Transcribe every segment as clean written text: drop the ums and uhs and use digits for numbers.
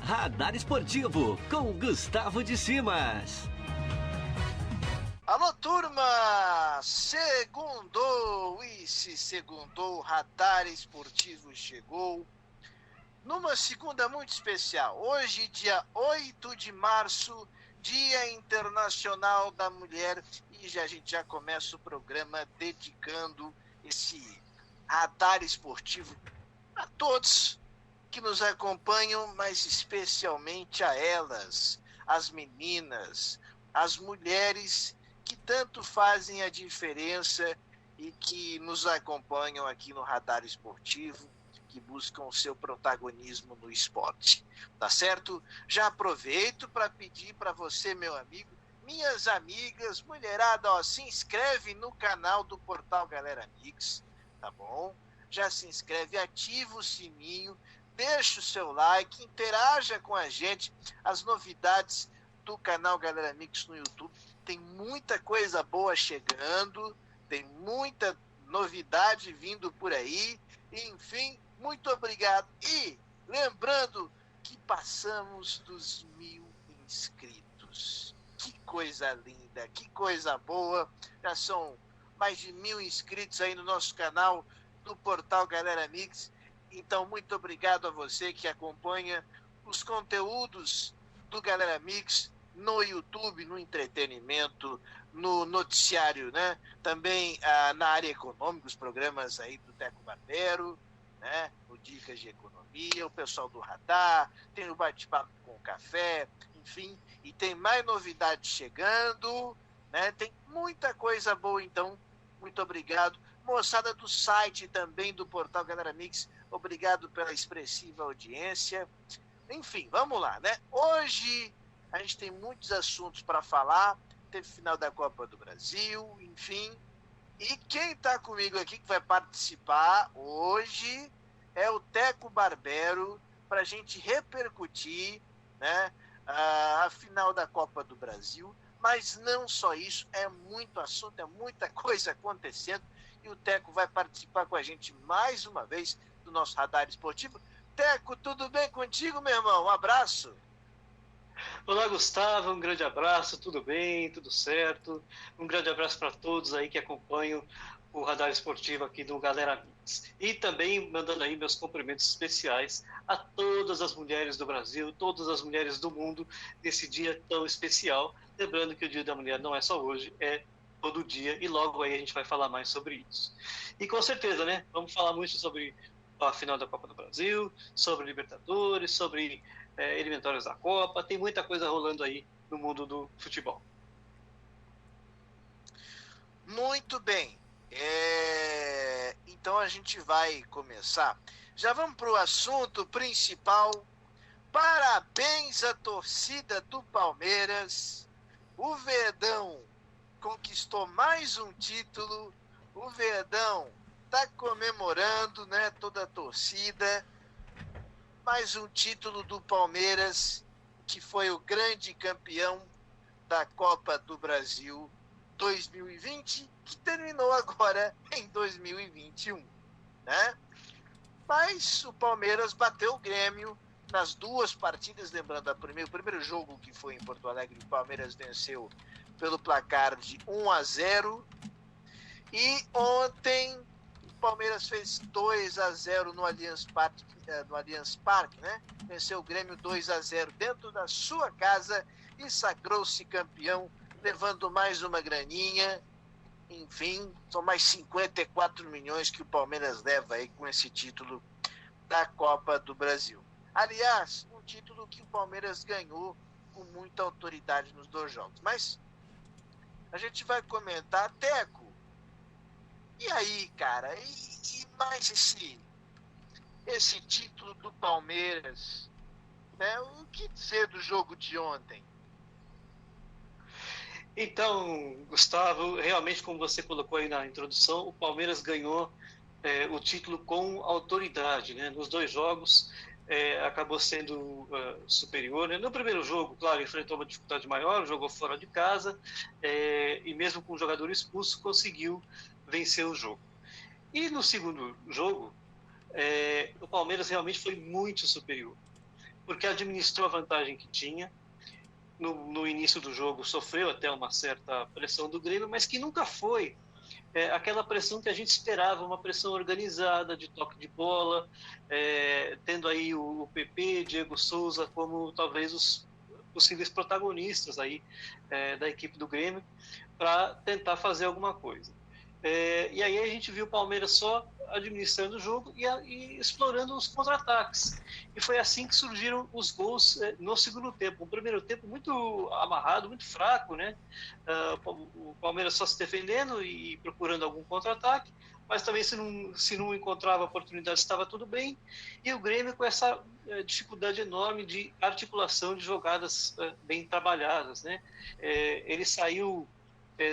Radar Esportivo, com Gustavo de Simas. Alô, turma! Segundou! E se segundou, o Radar Esportivo chegou numa segunda muito especial. Hoje, dia 8 de março, Dia Internacional da Mulher, e a gente já começa o programa dedicando esse Radar Esportivo a todos que nos acompanham, mas especialmente a elas, as meninas, as mulheres que tanto fazem a diferença e que nos acompanham aqui no Radar Esportivo, que buscam o seu protagonismo no esporte. Tá certo? Já aproveito para pedir para você, meu amigo, minhas amigas, mulherada, ó, se inscreve no canal do Portal Galera Mix, tá bom? Já se inscreve, ativa o sininho, deixa o seu like, interaja com a gente, as novidades do canal Galera Mix no YouTube. Tem muita coisa boa chegando, tem muita novidade vindo por aí. Enfim, muito obrigado. E lembrando que passamos dos 1.000 inscritos. Que coisa linda, que coisa boa. Já são mais de 1.000 inscritos aí no nosso canal do Portal Galera Mix. Então, muito obrigado a você que acompanha os conteúdos do Galera Mix no YouTube, no entretenimento, no noticiário, né? Também na área econômica, os programas aí do Teco Barbero, né? O Dicas de Economia, o pessoal do Radar, tem o Bate-Papo com o Café, enfim, e tem mais novidades chegando, né? Tem muita coisa boa, então, muito obrigado. Moçada do site também do Portal Galera Mix, obrigado pela expressiva audiência. Enfim, vamos lá, né? Hoje a gente tem muitos assuntos para falar. Teve final da Copa do Brasil, enfim. E quem está comigo aqui, que vai participar hoje, é o Teco Barbero, para a gente repercutir, né, a final da Copa do Brasil. Mas não só isso, é muito assunto, é muita coisa acontecendo. E o Teco vai participar com a gente mais uma vez do nosso Radar Esportivo. Teco, tudo bem contigo, meu irmão? Um abraço. Olá, Gustavo, um grande abraço, tudo bem, tudo certo? Um grande abraço para todos aí que acompanham o Radar Esportivo aqui do Galera Mix. E também mandando aí meus cumprimentos especiais a todas as mulheres do Brasil, todas as mulheres do mundo, nesse dia tão especial. Lembrando que o Dia da Mulher não é só hoje, é todo dia, e logo aí a gente vai falar mais sobre isso. E com certeza, né, vamos falar muito sobre a final da Copa do Brasil, sobre Libertadores, sobre eliminatórias da Copa, tem muita coisa rolando aí no mundo do futebol. Muito bem. Então a gente vai começar. Já vamos para o assunto principal. Parabéns à torcida do Palmeiras. O Verdão conquistou mais um título. O Verdão está comemorando, né? Toda a torcida. Mais um título do Palmeiras, que foi o grande campeão da Copa do Brasil 2020, que terminou agora em 2021, né? Mas o Palmeiras bateu o Grêmio nas duas partidas, lembrando o primeiro jogo que foi em Porto Alegre, o Palmeiras venceu pelo placar de 1-0, e ontem o Palmeiras fez 2-0 no Allianz Parque, né? Venceu o Grêmio 2-0 dentro da sua casa e sagrou-se campeão, levando mais uma graninha. Enfim, são mais 54 milhões que o Palmeiras leva aí com esse título da Copa do Brasil. Aliás, um título que o Palmeiras ganhou com muita autoridade nos dois jogos. Mas a gente vai comentar, Teco. E aí, cara? E mais esse título do Palmeiras, né? O que dizer do jogo de ontem? Então, Gustavo, realmente, como você colocou aí na introdução, o Palmeiras ganhou o título com autoridade, né? Nos dois jogos, acabou sendo superior, né? No primeiro jogo, claro, enfrentou uma dificuldade maior, jogou fora de casa, e mesmo com o jogador expulso, conseguiu vencer o jogo. E no segundo jogo, o Palmeiras realmente foi muito superior. porque administrou a vantagem que tinha. No início do jogo sofreu até uma certa pressão do Grêmio, mas que nunca foi aquela pressão que a gente esperava, uma pressão organizada, de toque de bola, tendo aí o PP, Diego Souza como talvez os possíveis protagonistas aí da equipe do Grêmio para tentar fazer alguma coisa. E aí a gente viu o Palmeiras só administrando o jogo e explorando os contra-ataques. E foi assim que surgiram os gols no segundo tempo. Um primeiro tempo muito amarrado, muito fraco, né? O Palmeiras só se defendendo e procurando algum contra-ataque, mas também se não encontrava oportunidade estava tudo bem. E o Grêmio com essa dificuldade enorme de articulação de jogadas bem trabalhadas, né? Ele saiu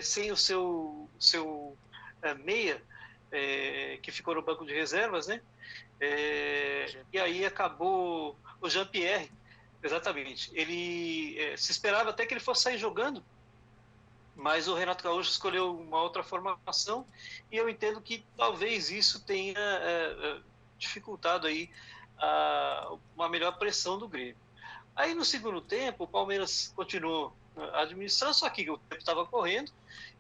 sem o seu meia, que ficou no banco de reservas, né? E aí acabou o Jean-Pierre, exatamente. Ele se esperava até que ele fosse sair jogando, mas o Renato Gaúcho escolheu uma outra formação e eu entendo que talvez isso tenha dificultado aí uma melhor pressão do Grêmio. Aí no segundo tempo o Palmeiras continuou administrando, só que o tempo estava correndo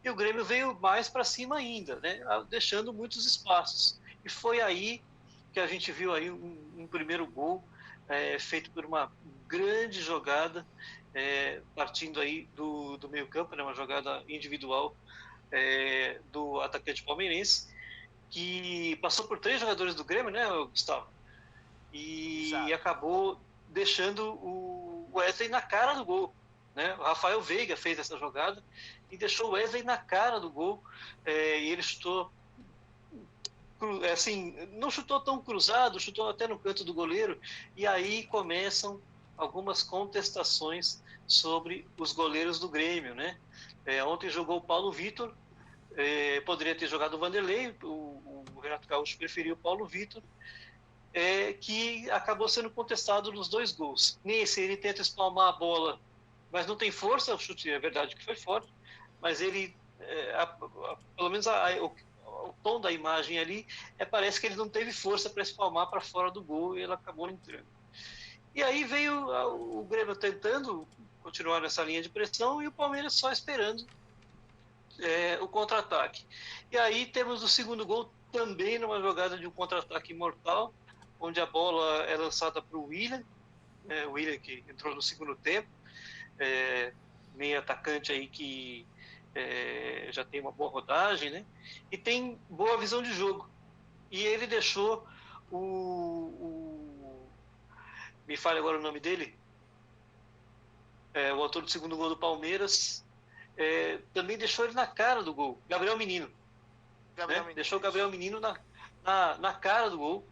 e o Grêmio veio mais para cima ainda, né? Deixando muitos espaços. E foi aí que a gente viu aí um primeiro gol feito por uma grande jogada, partindo aí do meio campo, né? Uma jogada individual do atacante palmeirense, que passou por 3 jogadores do Grêmio, né, Gustavo? E acabou deixando o Wesley na cara do gol. Né? O Rafael Veiga fez essa jogada e deixou o Wesley na cara do gol, e ele chutou assim, não chutou tão cruzado, chutou até no canto do goleiro, e aí começam algumas contestações sobre os goleiros do Grêmio, né? Ontem jogou o Paulo Vitor, poderia ter jogado o Vanderlei, o Renato Gaúcho preferiu o Paulo Vitor, que acabou sendo contestado nos 2 gols. Nesse ele tenta espalmar a bola, mas não tem força, o chute é verdade que foi forte, mas ele, pelo menos o tom da imagem ali, parece que ele não teve força para espalmar para fora do gol e ele acabou entrando. E aí veio o Grêmio tentando continuar nessa linha de pressão e o Palmeiras só esperando o contra-ataque. E aí temos o segundo gol também numa jogada de um contra-ataque mortal, onde a bola é lançada para o William que entrou no segundo tempo, meio atacante aí que já tem uma boa rodagem, né? E tem boa visão de jogo. E ele deixou me fale agora o nome dele, o autor do segundo gol do Palmeiras, também deixou ele na cara do gol, Gabriel Menino. Deixou o Gabriel Menino na cara do gol,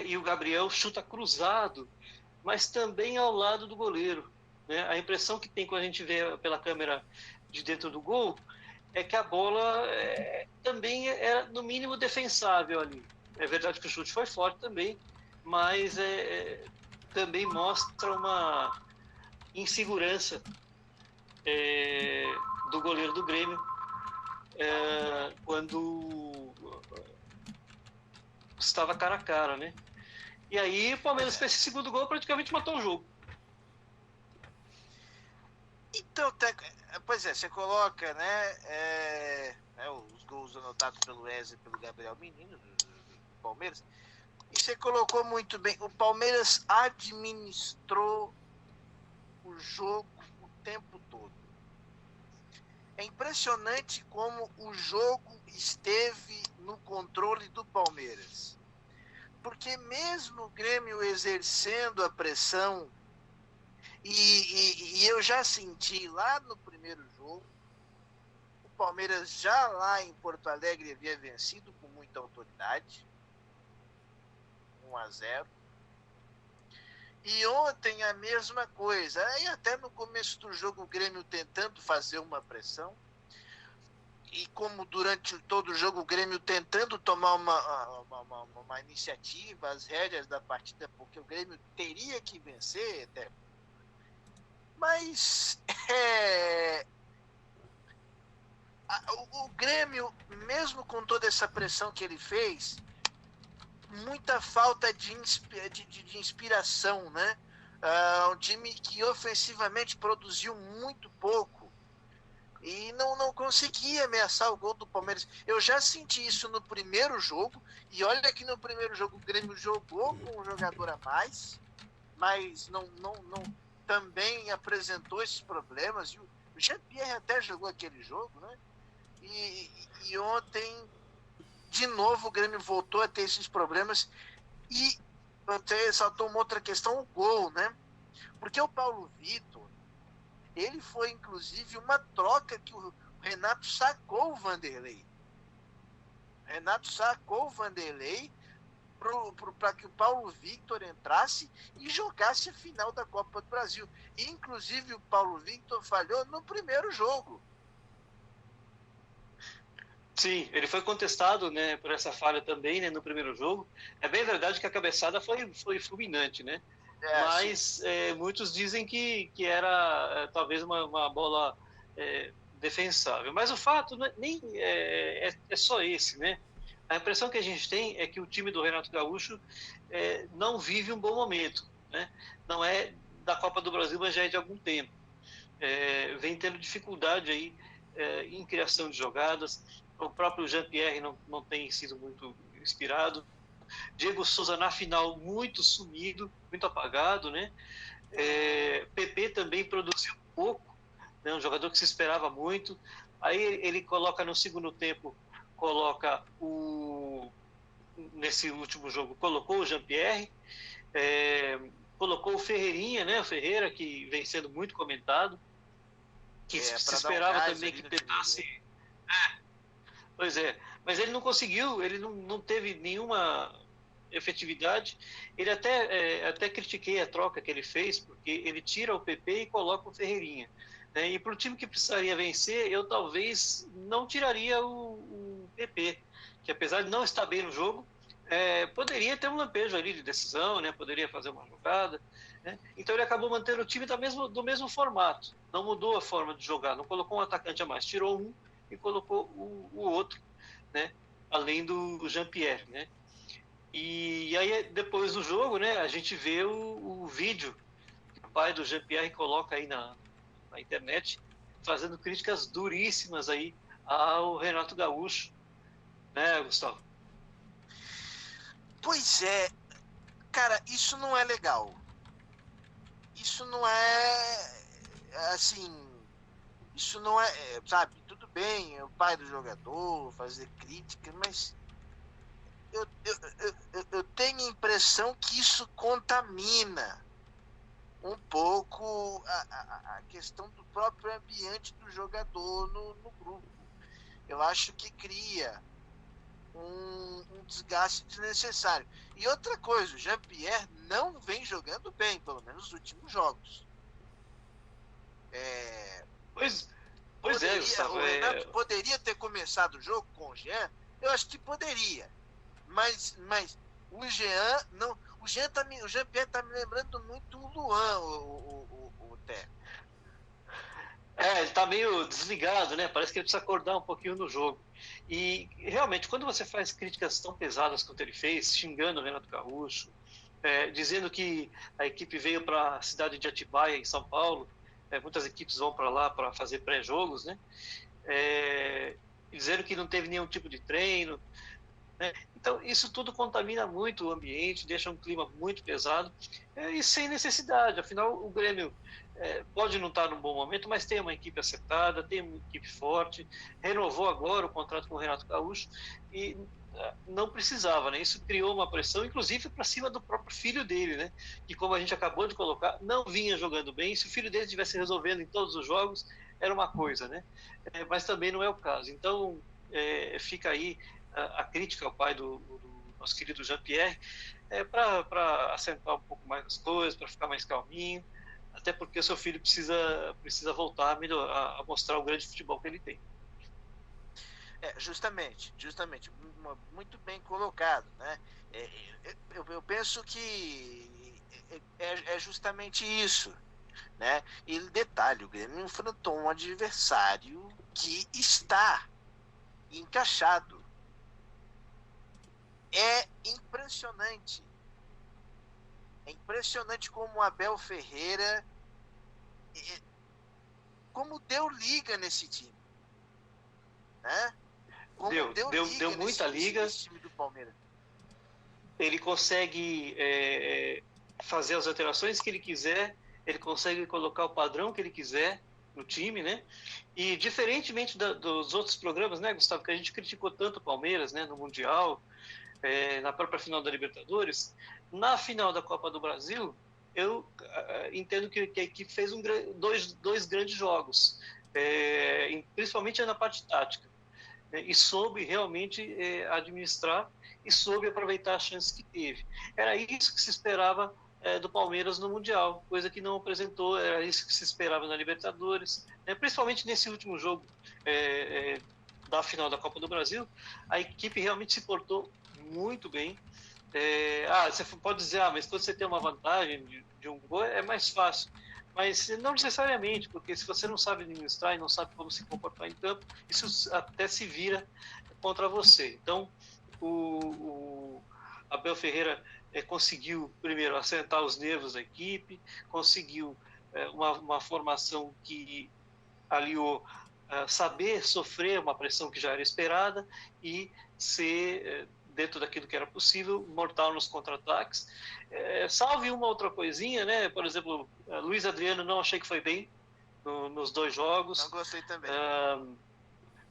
e o Gabriel chuta cruzado, mas também ao lado do goleiro. Né? A impressão que tem quando a gente vê pela câmera de dentro do gol é que a bola também era no mínimo defensável ali. É verdade que o chute foi forte também, mas também mostra uma insegurança do goleiro do Grêmio quando estava cara a cara, né? E aí o Palmeiras fez esse segundo gol, praticamente matou o jogo. Então, pois você coloca, né, os gols anotados pelo Wesley e pelo Gabriel Menino, do Palmeiras, e você colocou muito bem, o Palmeiras administrou o jogo o tempo todo. É impressionante como o jogo esteve no controle do Palmeiras. Porque mesmo o Grêmio exercendo a pressão, e eu já senti lá no primeiro jogo, o Palmeiras já lá em Porto Alegre havia vencido com muita autoridade, 1-0. E ontem a mesma coisa. Aí até no começo do jogo o Grêmio tentando fazer uma pressão. E como durante todo o jogo o Grêmio tentando tomar uma iniciativa, as rédeas da partida, porque o Grêmio teria que vencer, até. Mas o Grêmio, mesmo com toda essa pressão que ele fez, muita falta de inspiração, né? Um time que ofensivamente produziu muito pouco e não conseguia ameaçar o gol do Palmeiras. Eu já senti isso no primeiro jogo, e olha que no primeiro jogo o Grêmio jogou com um jogador a mais, mas não também apresentou esses problemas. E o Jean-Pierre até jogou aquele jogo, né? E ontem, de novo, o Grêmio voltou a ter esses problemas. E até saltou uma outra questão, o gol, né? Porque o Paulo Vitor, ele foi inclusive uma troca que o Renato sacou o Vanderlei. Renato sacou o Vanderlei para que o Paulo Victor entrasse e jogasse a final da Copa do Brasil. E, inclusive, o Paulo Victor falhou no primeiro jogo. Sim, ele foi contestado, né, por essa falha também, né, no primeiro jogo. É bem verdade que a cabeçada foi fulminante, né? Mas muitos dizem que era talvez uma bola defensável. Mas o fato nem é só esse, né? A impressão que a gente tem é que o time do Renato Gaúcho não vive um bom momento, né? Não é da Copa do Brasil, mas já é de algum tempo. Vem tendo dificuldade aí em criação de jogadas. O próprio Jean-Pierre não tem sido muito inspirado. Diego Souza na final muito sumido, muito apagado, né? PP também produziu pouco, né? Um jogador que se esperava muito. Aí ele coloca no segundo tempo, nesse último jogo, colocou o Jean-Pierre, colocou o Ferreirinha, né? O Ferreira, que vem sendo muito comentado, que se esperava também que tentasse. Pois é, mas ele não conseguiu, ele não teve nenhuma efetividade. Ele até critiquei a troca que ele fez, porque ele tira o PP e coloca o Ferreirinha, né? E para o time que precisaria vencer, eu talvez não tiraria o PP, que apesar de não estar bem no jogo, poderia ter um lampejo ali de decisão, né? Poderia fazer uma jogada, né? Então ele acabou mantendo o time do mesmo formato, não mudou a forma de jogar, não colocou um atacante a mais, tirou um e colocou o outro, né? Além do Jean-Pierre, né? E aí, depois do jogo, né, a gente vê o vídeo que o pai do Jean-Pierre coloca aí na internet, fazendo críticas duríssimas aí ao Renato Gaúcho, né, Gustavo? Pois é, cara, isso não é legal. Isso não é, assim, isso não é, sabe, tudo bem, é o pai do jogador, fazer crítica, mas eu tenho a impressão que isso contamina um pouco a questão do próprio ambiente do jogador no grupo. Eu acho que cria um desgaste desnecessário. E outra coisa, o Jean-Pierre não vem jogando bem, pelo menos nos últimos jogos. Pois é, Gustavo. O Renato poderia ter começado o jogo com o Jean? Eu acho que poderia. Mas o Jean não. O Jean-Pierre tá me lembrando muito o Luan, o Té. Ele tá meio desligado, né? Parece que ele precisa acordar um pouquinho no jogo. E realmente, quando você faz críticas tão pesadas quanto ele fez, xingando o Renato Gaúcho, dizendo que a equipe veio para a cidade de Atibaia, em São Paulo, muitas equipes vão para lá para fazer pré-jogos, né? Dizendo que não teve nenhum tipo de treino, né? Então, isso tudo contamina muito o ambiente, deixa um clima muito pesado e sem necessidade. Afinal, o Grêmio pode não estar num bom momento, mas tem uma equipe acertada, tem uma equipe forte, renovou agora o contrato com o Renato Gaúcho e não precisava, né? Isso criou uma pressão, inclusive para cima do próprio filho dele, né? Que, como a gente acabou de colocar, não vinha jogando bem. Se o filho dele estivesse resolvendo em todos os jogos, era uma coisa, né? Mas também não é o caso. Então, fica aí a crítica ao pai do nosso querido Jean-Pierre, para assentar um pouco mais as coisas, para ficar mais calminho, até porque o seu filho precisa voltar a mostrar o grande futebol que ele tem. Justamente, muito bem colocado, né? Eu penso que é justamente isso, né? E detalhe, o Grêmio enfrentou um adversário que está encaixado é impressionante. É impressionante como o Abel Ferreira como deu liga nesse time, né? Como deu muita liga. Nesse time do Palmeiras. Ele consegue fazer as alterações que ele quiser, ele consegue colocar o padrão que ele quiser no time, né? E diferentemente dos outros programas, né, Gustavo, que a gente criticou tanto o Palmeiras, né, no Mundial, na própria final da Libertadores, na final da Copa do Brasil, eu entendo que a equipe fez dois grandes jogos, principalmente na parte tática, né, e soube realmente administrar e soube aproveitar as chances que teve. Era isso que se esperava do Palmeiras no Mundial, coisa que não apresentou, era isso que se esperava na Libertadores, né, principalmente nesse último jogo da final da Copa do Brasil, a equipe realmente se portou muito bem. Você pode dizer, mas quando você tem uma vantagem de um gol é mais fácil, mas não necessariamente, porque se você não sabe administrar e não sabe como se comportar em campo, isso até se vira contra você. Então, o Abel Ferreira conseguiu, primeiro, assentar os nervos da equipe, conseguiu uma formação que aliou saber sofrer uma pressão que já era esperada e ser, dentro daquilo que era possível, mortal nos contra-ataques. Salve uma outra coisinha, né? Por exemplo, Luiz Adriano não achei que foi bem nos dois jogos. Não gostei também.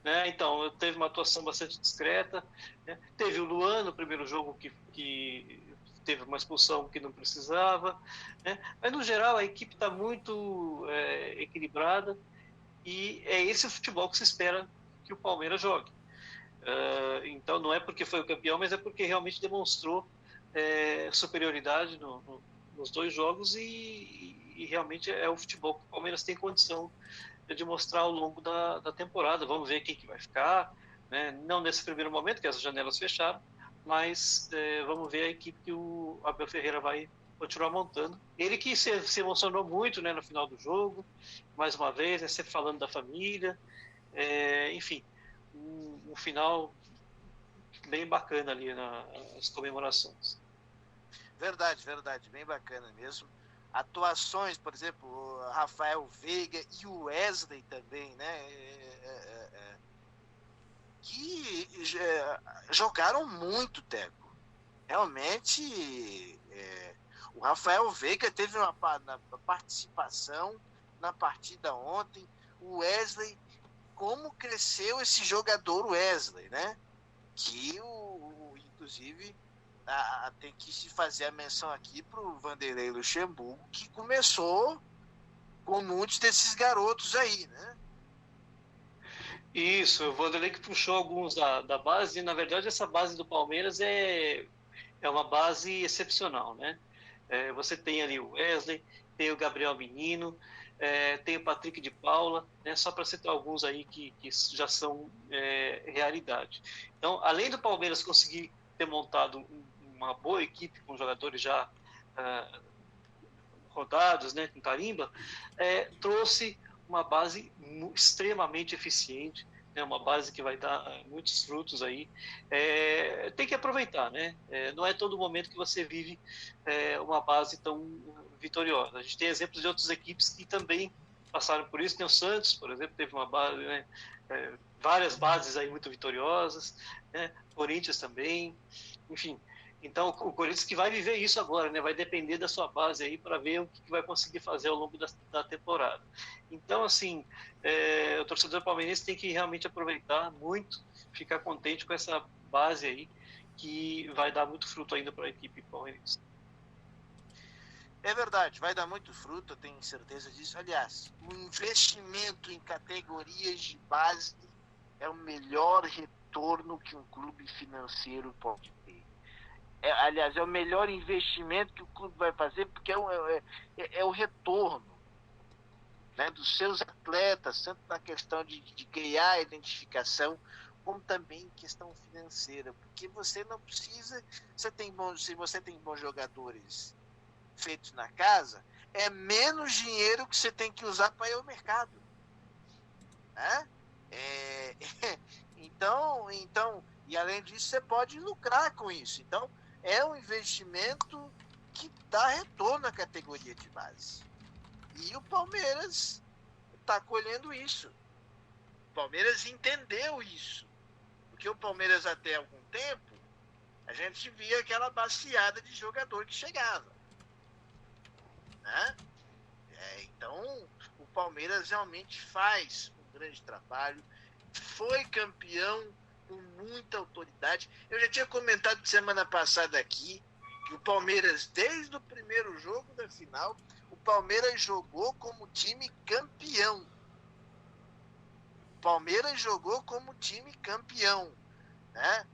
Né? Então, teve uma atuação bastante discreta. Né? Teve o Luan no primeiro jogo que teve uma expulsão que não precisava. Né? Mas, no geral, a equipe está muito equilibrada e é esse o futebol que se espera que o Palmeiras jogue. Então, não é porque foi o campeão, mas é porque realmente demonstrou superioridade nos dois jogos e realmente é o futebol que o Palmeiras tem condição de mostrar ao longo da temporada. Vamos ver quem que vai ficar, né? Não nesse primeiro momento, que as janelas fecharam, mas vamos ver a equipe que o Abel Ferreira vai continuar montando. Ele que se emocionou muito, né, no final do jogo, mais uma vez, né, sempre falando da família, enfim, um final bem bacana ali nas comemorações. Verdade, bem bacana mesmo. Atuações, por exemplo, o Rafael Veiga e o Wesley também, né? Que jogaram muito, Teco. Realmente, o Rafael Veiga teve uma participação na partida ontem. O Wesley, como cresceu esse jogador Wesley, né? Que inclusive tem que se fazer a menção aqui para o Vanderlei Luxemburgo, que começou com muitos desses garotos aí, né? Isso, o Vanderlei que puxou alguns da base, e na verdade essa base do Palmeiras é uma base excepcional, né? Você tem ali o Wesley, tem o Gabriel Menino, tem o Patrick de Paula, né? Só para citar alguns aí que já são realidade. Então, além do Palmeiras conseguir ter montado uma boa equipe com jogadores já rodados, né, com carimba, trouxe uma base extremamente eficiente, né, uma base que vai dar muitos frutos aí. Tem que aproveitar, né? Não é todo momento que você vive uma base tão vitoriosa. A gente tem exemplos de outras equipes que também passaram por isso. Tem o Santos, por exemplo, teve uma base, né, várias bases aí muito vitoriosas, né? Corinthians também, enfim. Então, o Corinthians que vai viver isso agora, né? Vai depender da sua base aí para ver o que vai conseguir fazer ao longo da temporada. Então, assim, o torcedor palmeirense tem que realmente aproveitar muito, ficar contente com essa base aí, que vai dar muito fruto ainda para a equipe palmeirense. É verdade, vai dar muito fruto, eu tenho certeza disso. Aliás, o investimento em categorias de base é o melhor retorno que um clube financeiro pode ter. Aliás, é o melhor investimento que o clube vai fazer, porque é o retorno, né, dos seus atletas, tanto na questão de criar identificação, como também em questão financeira. Porque você não precisa, se você tem bons jogadores feitos na casa, é menos dinheiro que você tem que usar para ir ao mercado, né? Então E além disso, você pode lucrar com isso. Então, é um investimento que dá retorno à categoria de base. E o Palmeiras está colhendo isso. O Palmeiras entendeu isso. Porque o Palmeiras, até algum tempo, a gente via aquela baciada de jogador que chegava. Né? Então, o Palmeiras realmente faz um grande trabalho. Foi campeão com muita autoridade. Eu já tinha comentado semana passada aqui que o Palmeiras, desde o primeiro jogo da final, o Palmeiras jogou como time campeão. O Palmeiras jogou como time campeão. Né?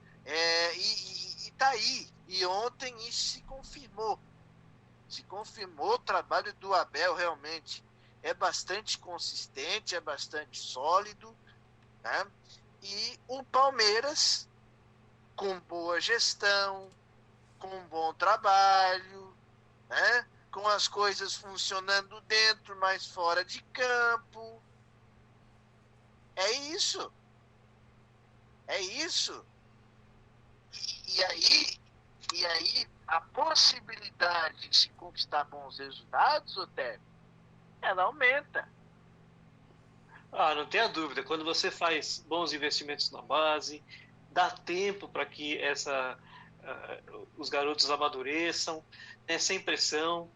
E tá aí. E ontem isso se confirmou. Se confirmou. O trabalho do Abel realmente é bastante consistente, é bastante sólido. Né? E o Palmeiras, com boa gestão, com bom trabalho, né? Com as coisas funcionando dentro, mas fora de campo. É isso. É isso. E aí a possibilidade de se conquistar bons resultados, Otávio, ela aumenta. Não tenha dúvida. Quando você faz bons investimentos na base, dá tempo para que os garotos amadureçam, né, sem pressão,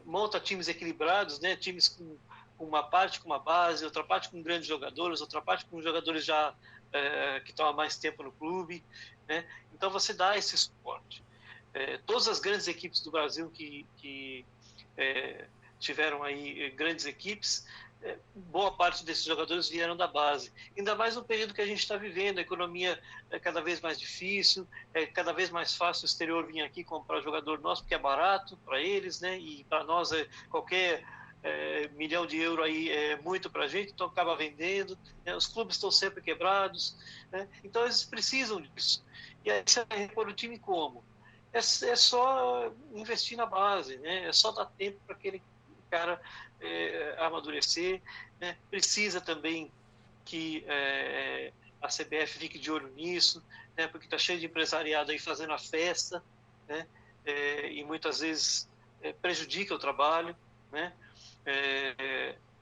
monta times equilibrados, né, times com uma parte com uma base, outra parte com grandes jogadores, outra parte com jogadores já que estão há mais tempo no clube. Né? Então você dá esse suporte. Todas as grandes equipes do Brasil que tiveram aí grandes equipes, boa parte desses jogadores vieram da base. Ainda mais no período que a gente está vivendo, a economia é cada vez mais difícil, é cada vez mais fácil o exterior vir aqui comprar jogador nosso, porque é barato para eles, né? E para nós qualquer milhão de euros aí é muito para a gente, então acaba vendendo, né? Os clubes estão sempre quebrados, né? Então eles precisam disso. E aí você vai repor o time como? É só investir na base, né? É só dar tempo para aquele cara amadurecer, né? Precisa também que a CBF fique de olho nisso, né? Porque está cheio de empresariado aí fazendo a festa, né? E muitas vezes prejudica o trabalho, né?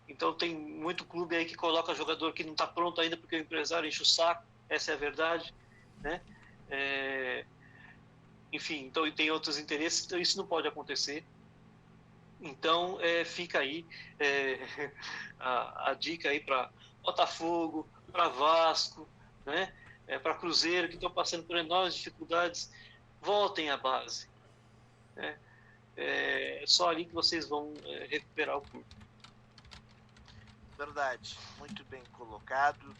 Então tem muito clube aí que coloca jogador que não está pronto ainda porque o empresário enche o saco, essa é a verdade, né? Enfim, então tem outros interesses, então isso não pode acontecer. Então fica aí a dica aí para Botafogo, para Vasco, né? Para Cruzeiro, que estão passando por enormes dificuldades, voltem à base. Né? É só ali que vocês vão recuperar o clube. Verdade, muito bem colocado.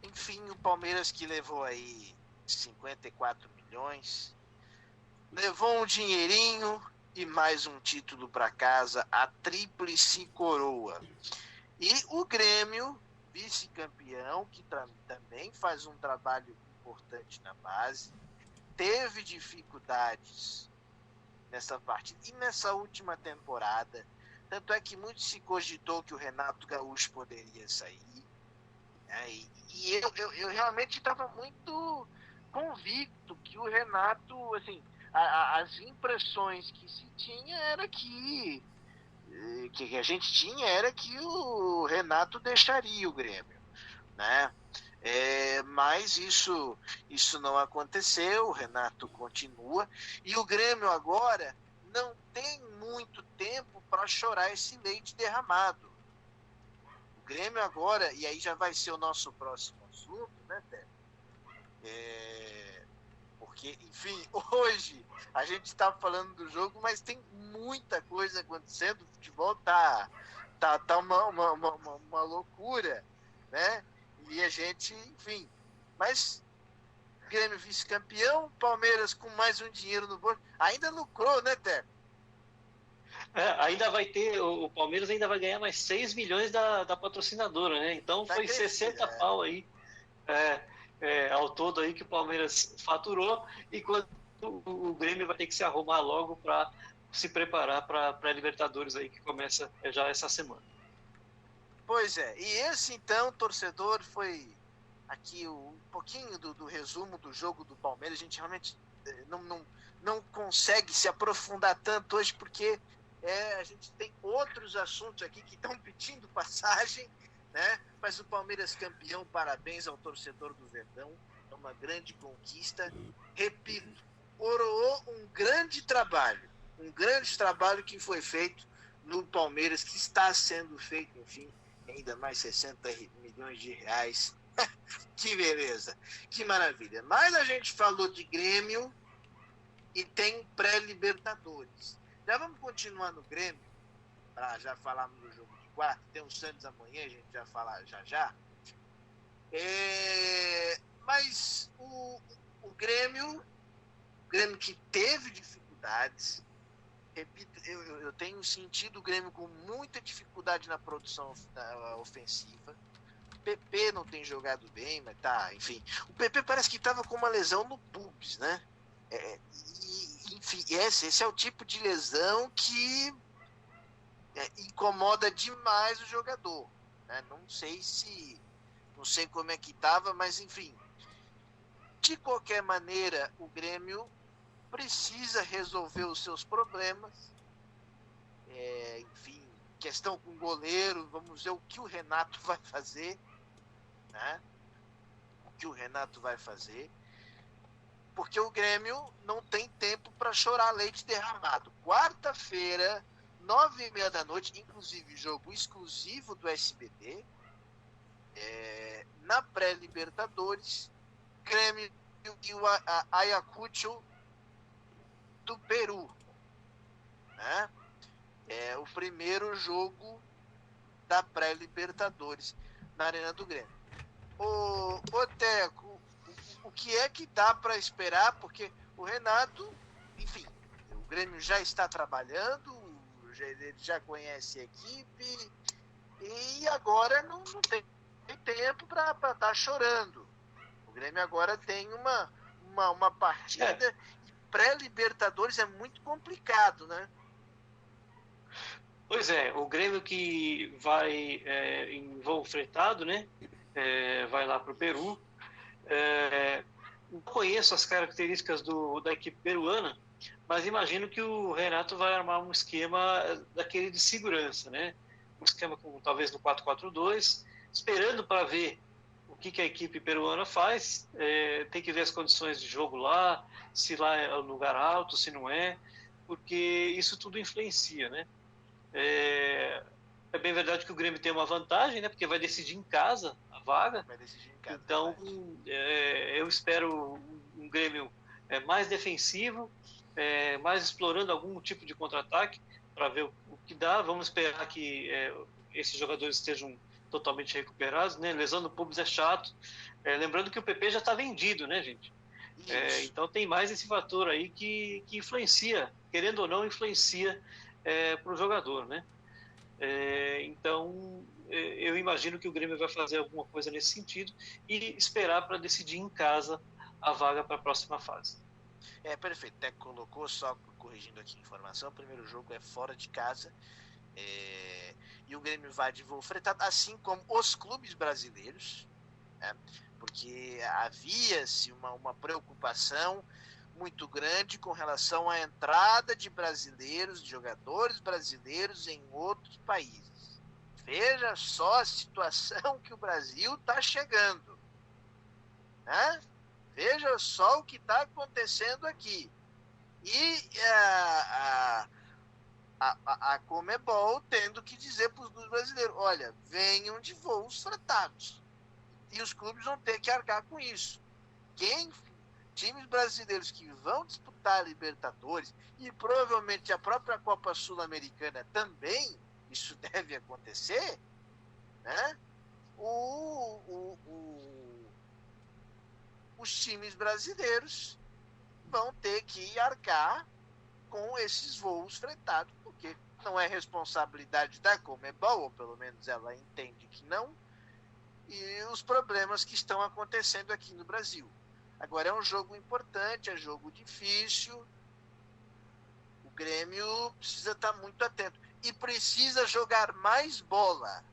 Enfim, o Palmeiras, que levou aí 54 milhões, levou um dinheirinho e mais um título para casa, a tríplice coroa. E o Grêmio, vice-campeão, que também faz um trabalho importante na base, teve dificuldades nessa partida e nessa última temporada. Tanto é que muito se cogitou que o Renato Gaúcho poderia sair. E eu realmente estava muito convicto que o Renato, assim, as impressões que se tinha era que a gente tinha era que o Renato deixaria o Grêmio, né? Mas isso não aconteceu, o Renato continua, e o Grêmio agora não tem muito tempo para chorar esse leite derramado. O Grêmio agora, e aí já vai ser o nosso próximo assunto, né, Té? Porque, enfim, hoje a gente está falando do jogo, mas tem muita coisa acontecendo, o futebol tá uma loucura, né? E a gente, enfim, mas Grêmio vice-campeão, Palmeiras com mais um dinheiro no bolso, ainda lucrou, né, Té? Ainda vai ter, o Palmeiras ainda vai ganhar mais 6 milhões da patrocinadora, né? Então foi 60 pau aí ao todo aí que o Palmeiras faturou, e quando o Grêmio vai ter que se arrumar logo para se preparar para a Libertadores aí, que começa já essa semana. Pois é, e esse então, torcedor, foi aqui um pouquinho do resumo do jogo do Palmeiras. A gente realmente não consegue se aprofundar tanto hoje, porque a gente tem outros assuntos aqui que estão pedindo passagem, né? Mas o Palmeiras campeão, parabéns ao torcedor do Verdão, é uma grande conquista. Repito, coroou um grande trabalho que foi feito no Palmeiras, que está sendo feito, enfim, ainda mais 60 milhões de reais. Que beleza, que maravilha. Mas a gente falou de Grêmio e tem pré-Libertadores. Já vamos continuar no Grêmio, para já falarmos do jogo de quarta. Tem o Santos amanhã, a gente já fala já. Mas o Grêmio que teve dificuldades, repito, eu tenho sentido o Grêmio com muita dificuldade na produção ofensiva. O PP não tem jogado bem, mas tá, enfim. O PP parece que estava com uma lesão no pubis, né? Enfim, esse é o tipo de lesão que incomoda demais o jogador, né? Não sei como é que estava, mas enfim. De qualquer maneira, o Grêmio precisa resolver os seus problemas. Enfim, questão com o goleiro, vamos ver o que o Renato vai fazer, né? Porque o Grêmio não tem tempo para chorar leite derramado. Quarta-feira, 9h30 da noite, inclusive jogo exclusivo do SBT, na pré-Libertadores, Grêmio e o Ayacucho do Peru, né? É o primeiro jogo da pré-Libertadores na Arena do Grêmio. Ô Teco, o que é que dá para esperar? Porque o Renato, enfim, o Grêmio já está trabalhando, ele já conhece a equipe e agora não tem tempo para estar chorando. O Grêmio agora tem uma partida e pré-Libertadores é muito complicado, né? Pois é, o Grêmio que vai em voo fretado, né? Vai lá para o Peru. Não conheço as características da equipe peruana, mas imagino que o Renato vai armar um esquema daquele de segurança, né? Um esquema talvez no 4-4-2, esperando para ver o que a equipe peruana faz. Tem que ver as condições de jogo lá, se lá é um lugar alto, se não é, porque isso tudo influencia, né? É bem verdade que o Grêmio tem uma vantagem, né? Porque vai decidir em casa a vaga. Vai decidir em casa. Então, eu espero um Grêmio mais defensivo, mais explorando algum tipo de contra-ataque para ver o que dá. Vamos esperar que esses jogadores estejam totalmente recuperados, né? Lesão no pubis é chato. Lembrando que o PP já está vendido, né, gente? Então tem mais esse fator aí que influencia, querendo ou não, influencia para o jogador, né? Então, eu imagino que o Grêmio vai fazer alguma coisa nesse sentido e esperar para decidir em casa a vaga para a próxima fase. Perfeito. Até colocou, só corrigindo aqui a informação, o primeiro jogo é fora de casa e o Grêmio vai de voo fretado, assim como os clubes brasileiros, né? Porque havia-se uma preocupação muito grande com relação à entrada de brasileiros, de jogadores brasileiros em outros países. Veja só a situação que o Brasil está chegando, né? Veja só o que está acontecendo aqui. E a Conmebol tendo que dizer para os clubes brasileiros, olha, venham de voos fretados. E os clubes vão ter que arcar com isso. Times brasileiros que vão disputar a Libertadores e provavelmente a própria Copa Sul-Americana também, isso deve acontecer, né? Os times brasileiros vão ter que arcar com esses voos fretados, porque não é responsabilidade da Conmebol, ou pelo menos ela entende que não, e os problemas que estão acontecendo aqui no Brasil. Agora é um jogo importante, é jogo difícil. O Grêmio precisa estar muito atento e precisa jogar mais bola.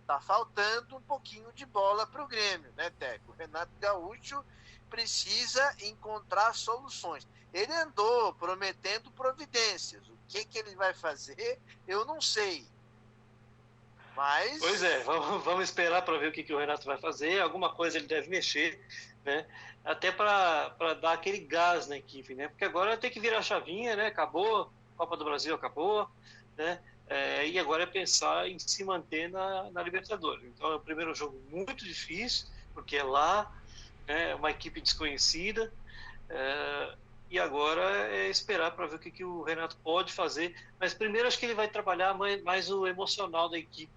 Tá faltando um pouquinho de bola para o Grêmio, né, Teco? O Renato Gaúcho precisa encontrar soluções. Ele andou prometendo providências. O que ele vai fazer, eu não sei. Mas... Pois é, vamos esperar para ver o que o Renato vai fazer. Alguma coisa ele deve mexer, né? Até para dar aquele gás na equipe, né? Porque agora tem que virar a chavinha, né? Acabou, a Copa do Brasil acabou, né? E agora é pensar em se manter na Libertadores. Então é o primeiro jogo muito difícil, porque é lá, né? É uma equipe desconhecida. E agora é esperar para ver o que o Renato pode fazer. Mas primeiro acho que ele vai trabalhar mais o emocional da equipe,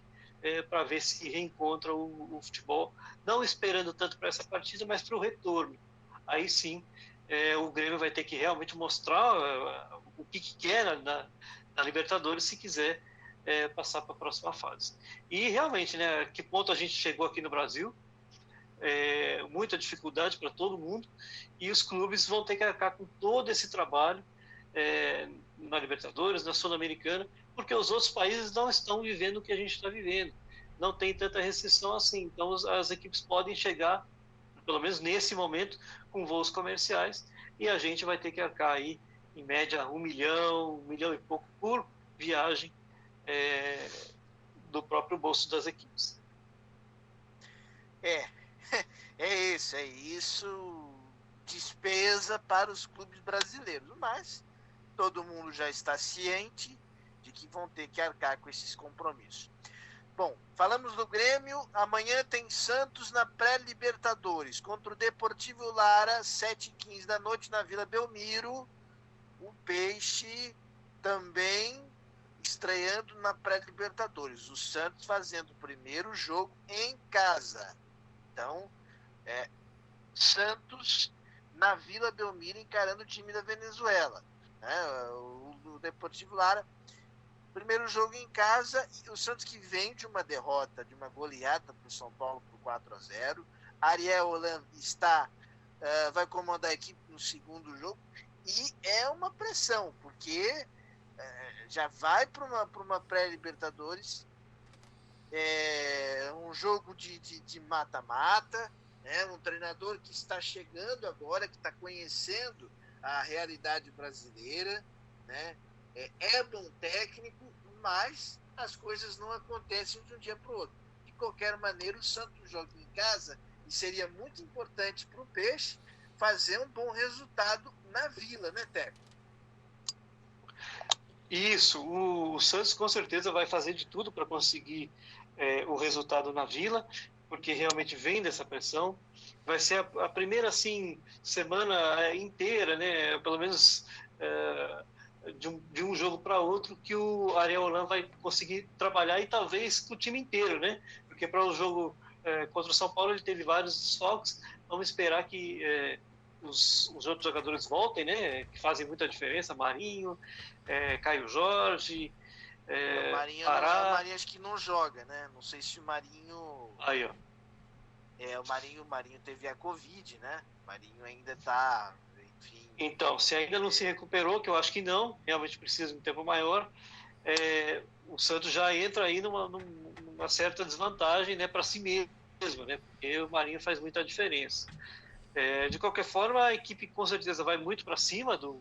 para ver se reencontra o futebol, não esperando tanto para essa partida, mas para o retorno. Aí sim, o Grêmio vai ter que realmente mostrar o que quer na Libertadores, se quiser passar para a próxima fase. E realmente, né, que ponto a gente chegou aqui no Brasil, muita dificuldade para todo mundo, e os clubes vão ter que arcar com todo esse trabalho na Libertadores, na Sul-Americana, porque os outros países não estão vivendo o que a gente está vivendo. Não tem tanta restrição assim. Então, as equipes podem chegar, pelo menos nesse momento, com voos comerciais, e a gente vai ter que arcar aí, em média, 1 milhão e pouco por viagem do próprio bolso das equipes. É isso. Despesa para os clubes brasileiros. Mas todo mundo já está ciente de que vão ter que arcar com esses compromissos. Bom, falamos do Grêmio. Amanhã tem Santos na pré-Libertadores contra o Deportivo Lara, 7h15 da noite na Vila Belmiro. O Peixe também estreando na pré-Libertadores. O Santos fazendo o primeiro jogo em casa. Então, Santos na Vila Belmiro encarando o time da Venezuela. O Deportivo Lara, primeiro jogo em casa, e o Santos que vem de uma derrota, de uma goleada para o São Paulo por 4-0. Ariel Holan vai comandar a equipe no segundo jogo, e é uma pressão, porque já vai para uma pré-Libertadores, um jogo de mata-mata, um treinador que está chegando agora, que está conhecendo a realidade brasileira, né? É bom técnico, mas as coisas não acontecem de um dia para o outro. De qualquer maneira, o Santos joga em casa e seria muito importante para o Peixe fazer um bom resultado na Vila, né, Teco? Isso, o Santos com certeza vai fazer de tudo para conseguir o resultado na Vila, porque realmente vem dessa pressão. Vai ser a primeira assim, semana inteira, né, pelo menos de um jogo para outro, que o Ariel Holan vai conseguir trabalhar, e talvez com o time inteiro, né? Porque para o jogo contra o São Paulo ele teve vários desfalques. Vamos esperar que os outros jogadores voltem, né? Que fazem muita diferença. Marinho, Caio Jorge, o Marinho acho que não joga, né? Não sei se o Marinho... Aí, ó. O Marinho teve a Covid, né? O Marinho ainda está... Enfim. Então, se ainda não se recuperou, que eu acho que não, realmente precisa de um tempo maior, o Santos já entra aí numa certa desvantagem, né, para si mesmo, né? Porque o Marinho faz muita diferença. De qualquer forma, a equipe com certeza vai muito para cima do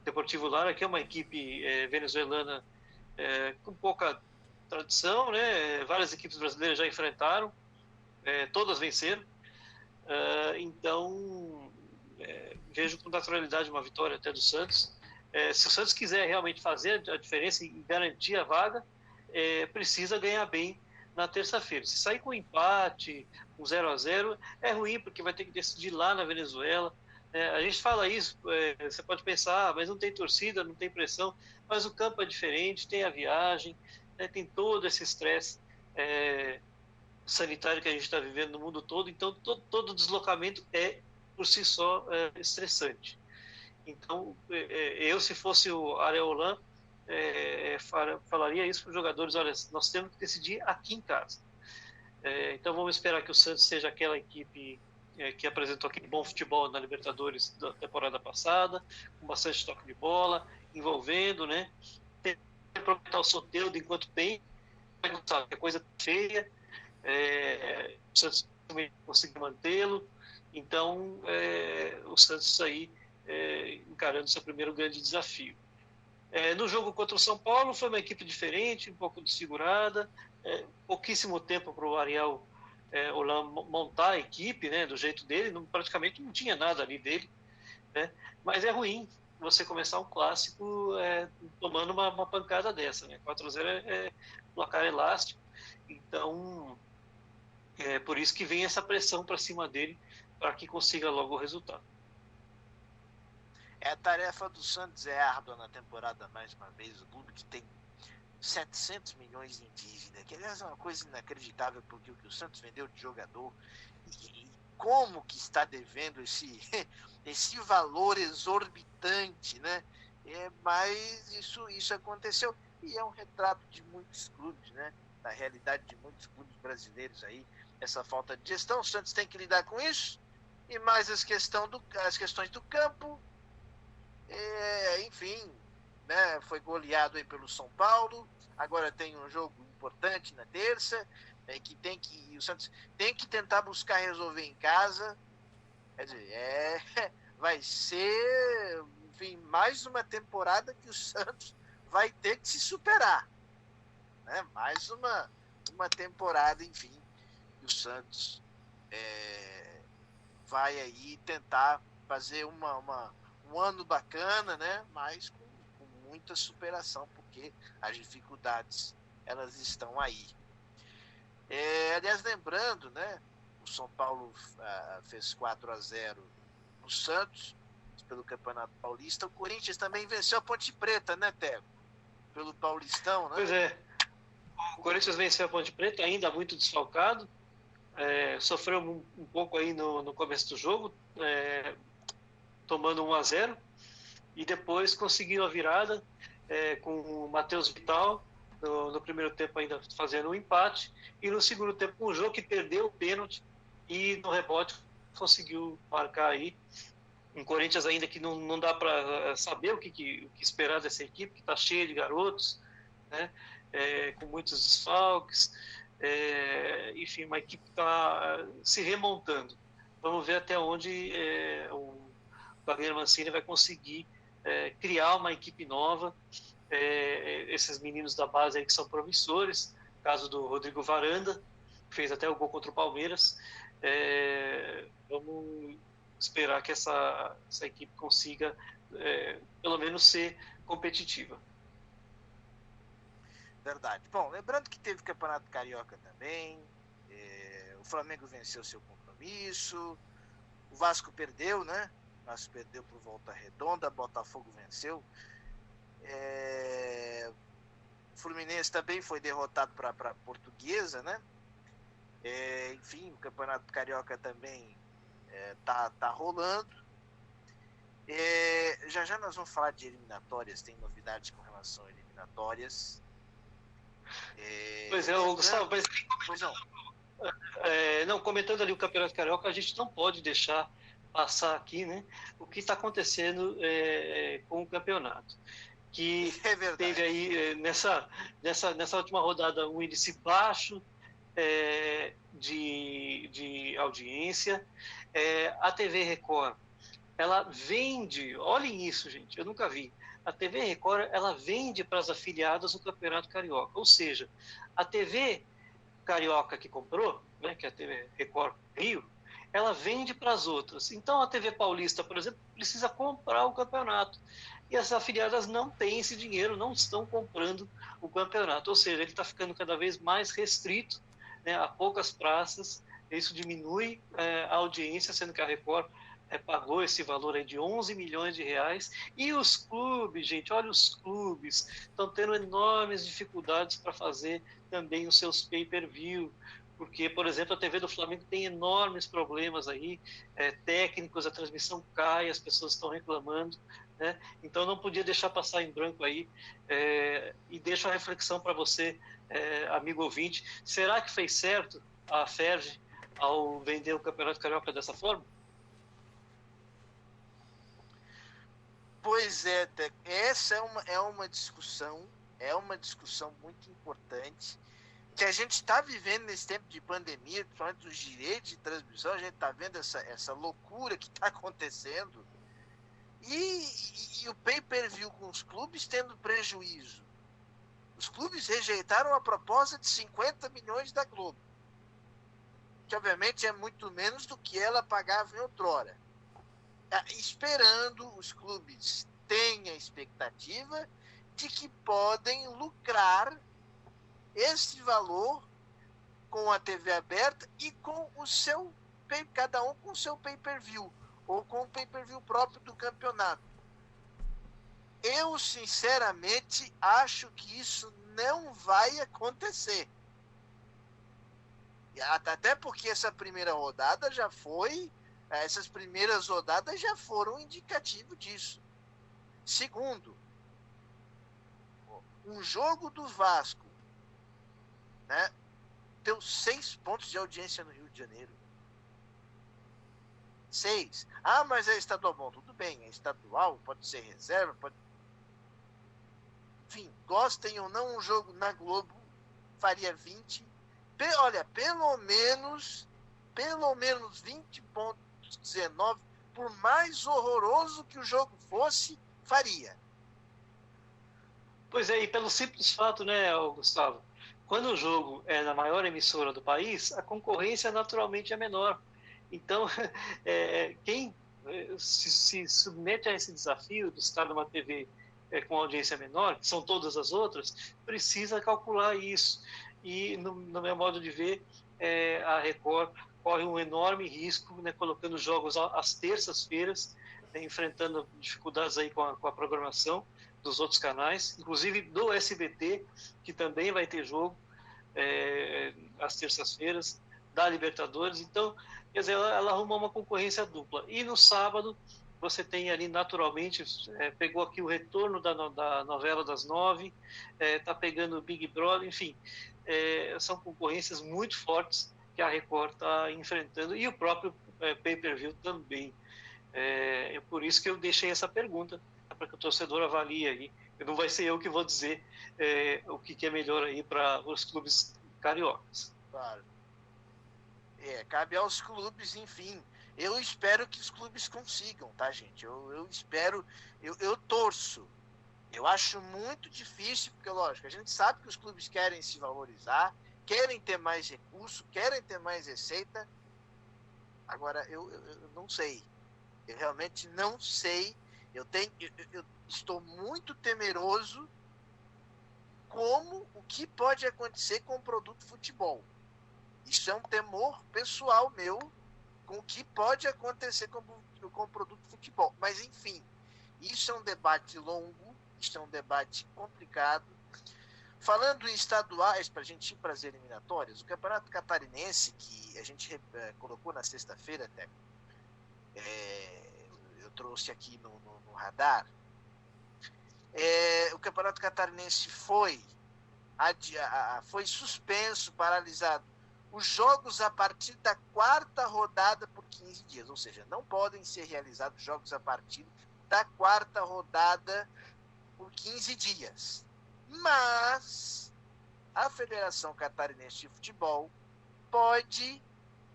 Deportivo Lara, que é uma equipe venezuelana com pouca tradição, né? Várias equipes brasileiras já enfrentaram, todas venceram. Então, vejo com naturalidade uma vitória até do Santos. Se o Santos quiser realmente fazer a diferença e garantir a vaga, precisa ganhar bem na terça-feira. Se sair com empate, um 0-0, é ruim, porque vai ter que decidir lá na Venezuela. A gente fala isso, você pode pensar, mas não tem torcida, não tem pressão, mas o campo é diferente, tem a viagem, tem todo esse estresse sanitário que a gente está vivendo no mundo todo, então todo deslocamento é, por si só, estressante. Então, eu, se fosse o Ariel Holan, falaria isso para os jogadores: olha, nós temos que decidir aqui em casa. Então vamos esperar que o Santos seja aquela equipe que apresentou aquele bom futebol na Libertadores da temporada passada, com bastante toque de bola, envolvendo, né? Tem que aproveitar o Soteldo enquanto tem, não sabe que é coisa feia, O Santos também conseguiu mantê-lo. Então, o Santos aí encarando seu primeiro grande desafio. No jogo contra o São Paulo foi uma equipe diferente, um pouco desfigurada, pouquíssimo tempo para o Ariel Holan montar a equipe, né, do jeito dele, praticamente não tinha nada ali dele, né, mas é ruim você começar um clássico tomando uma pancada dessa, né? 4-0 é placar elástico, então por isso que vem essa pressão para cima dele para que consiga logo o resultado. A tarefa do Santos é árdua na temporada, mais uma vez. O clube que tem 700 milhões em dívida, que aliás é uma coisa inacreditável, porque o que o Santos vendeu de jogador e como que está devendo esse valor exorbitante, né? Mas isso aconteceu e é um retrato de muitos clubes, né? Da realidade de muitos clubes brasileiros aí, essa falta de gestão. O Santos tem que lidar com isso e mais as questões do campo. Enfim, né, foi goleado aí pelo São Paulo. Agora tem um jogo importante na terça, o Santos tem que tentar buscar resolver em casa. Quer dizer, vai ser, enfim, mais uma temporada que o Santos vai ter que se superar, né? Mais uma temporada, enfim, que o Santos vai aí tentar fazer um ano bacana, né? Mas com muita superação, porque as dificuldades elas estão aí. Aliás, lembrando, né? O São Paulo fez 4-0 no Santos pelo Campeonato Paulista. O Corinthians também venceu a Ponte Preta, né, Tego? Pelo Paulistão, né? Pois é. O Corinthians venceu a Ponte Preta, ainda muito desfalcado. Sofreu um pouco aí no começo do jogo, tomando 1-0, e depois conseguiu a virada com o Matheus Vital no primeiro tempo ainda fazendo um empate, e no segundo tempo um jogo que perdeu o pênalti e no rebote conseguiu marcar aí. Um Corinthians ainda que não dá para saber o que esperar dessa equipe, que está cheia de garotos, né? Com muitos desfalques, enfim, uma equipe que está se remontando. Vamos ver até onde o Wagner Mancini vai conseguir criar uma equipe nova. Esses meninos da base aí que são promissores, caso do Rodrigo Varanda, que fez até o gol contra o Palmeiras. Vamos esperar que essa equipe consiga pelo menos ser competitiva. Verdade. Bom, lembrando que teve Campeonato Carioca também, o Flamengo venceu seu compromisso, o Vasco perdeu, né? O Vasco perdeu por Volta Redonda, Botafogo venceu. O Fluminense também foi derrotado para a Portuguesa, né? Enfim, o Campeonato Carioca também tá rolando. Já nós vamos falar de eliminatórias, tem novidades com relação a eliminatórias. Pois é, Gustavo, mas comentando ali o Campeonato Carioca, a gente não pode deixar passar aqui, né, o que está acontecendo com o campeonato. Que teve aí nessa última rodada um índice baixo de audiência. A TV Record, ela vende, olhem isso, gente, eu nunca vi. A TV Record, ela vende para as afiliadas o Campeonato Carioca, ou seja, a TV Carioca que comprou, né, que é a TV Record Rio, ela vende para as outras. Então a TV Paulista, por exemplo, precisa comprar o campeonato. E as afiliadas não têm esse dinheiro, não estão comprando o campeonato. Ou seja, ele está ficando cada vez mais restrito, né, a poucas praças. Isso diminui a audiência, sendo que a Record pagou esse valor aí de 11 milhões de reais. E os clubes, gente, olha, os clubes estão tendo enormes dificuldades para fazer também os seus pay-per-view, porque, por exemplo, a TV do Flamengo tem enormes problemas aí, técnicos, a transmissão cai, as pessoas estão reclamando, né? Então não podia deixar passar em branco aí, e deixo a reflexão para você, amigo ouvinte, será que fez certo a Ferg ao vender o Campeonato Carioca dessa forma? Pois é, essa é uma discussão muito importante. que a gente está vivendo nesse tempo de pandemia, principalmente os direitos de transmissão, a gente está vendo essa loucura que está acontecendo. E o pay-per-view com os clubes tendo prejuízo. Os clubes rejeitaram a proposta de 50 milhões da Globo, que obviamente é muito menos do que ela pagava em outrora. Esperando os clubes tenham a expectativa de que podem lucrar esse valor com a TV aberta e com o seu, cada um com o seu pay-per-view, ou com o pay-per-view próprio do campeonato. Eu, sinceramente, acho que isso não vai acontecer. Até porque essa primeira rodada já foi, essas primeiras rodadas já foram indicativo disso. Segundo, um jogo do Vasco, né, deu 6 pontos de audiência no Rio de Janeiro. 6. Ah, mas é estadual. Bom, tudo bem, é estadual, pode ser reserva, pode... Enfim, gostem ou não, um jogo na Globo faria 20. Olha, pelo menos 20,19, por mais horroroso que o jogo fosse, faria. Pois é, e pelo simples fato, né, Gustavo, quando o jogo é na maior emissora do país, a concorrência naturalmente é menor. Então, quem se submete a esse desafio de estar numa TV com audiência menor, que são todas as outras, precisa calcular isso. E, no meu modo de ver, a Record corre um enorme risco, né, colocando jogos às terças-feiras, né, enfrentando dificuldades aí com a programação dos outros canais, inclusive do SBT, que também vai ter jogo às terças-feiras, da Libertadores. Então, quer dizer, ela arrumou uma concorrência dupla. E no sábado, você tem ali naturalmente, pegou aqui o retorno da novela das 9, está pegando o Big Brother, enfim, são concorrências muito fortes que a Record está enfrentando, e o próprio pay-per-view também. É por isso que eu deixei essa pergunta, para que o torcedor avalie aí. Não vai ser eu que vou dizer o que é melhor aí para os clubes cariocas. Claro. Cabe aos clubes, enfim. Eu espero que os clubes consigam, tá, gente? Eu espero, eu torço. Eu acho muito difícil, porque, lógico, a gente sabe que os clubes querem se valorizar, querem ter mais recurso, querem ter mais receita. Agora, eu não sei. Eu realmente não sei. Eu estou muito temeroso o que pode acontecer com o produto futebol. Isso é um temor pessoal meu com o que pode acontecer com o produto futebol. Mas, enfim, isso é um debate longo, isso é um debate complicado. Falando em estaduais, para a gente ir para as eliminatórias, o Campeonato Catarinense, que a gente colocou na sexta-feira até, eu trouxe aqui no radar, o Campeonato Catarinense foi suspenso, paralisado. Os jogos a partir da 4ª rodada por 15 dias, ou seja, não podem ser realizados jogos a partir da 4ª rodada por 15 dias. Mas a Federação Catarinense de Futebol pode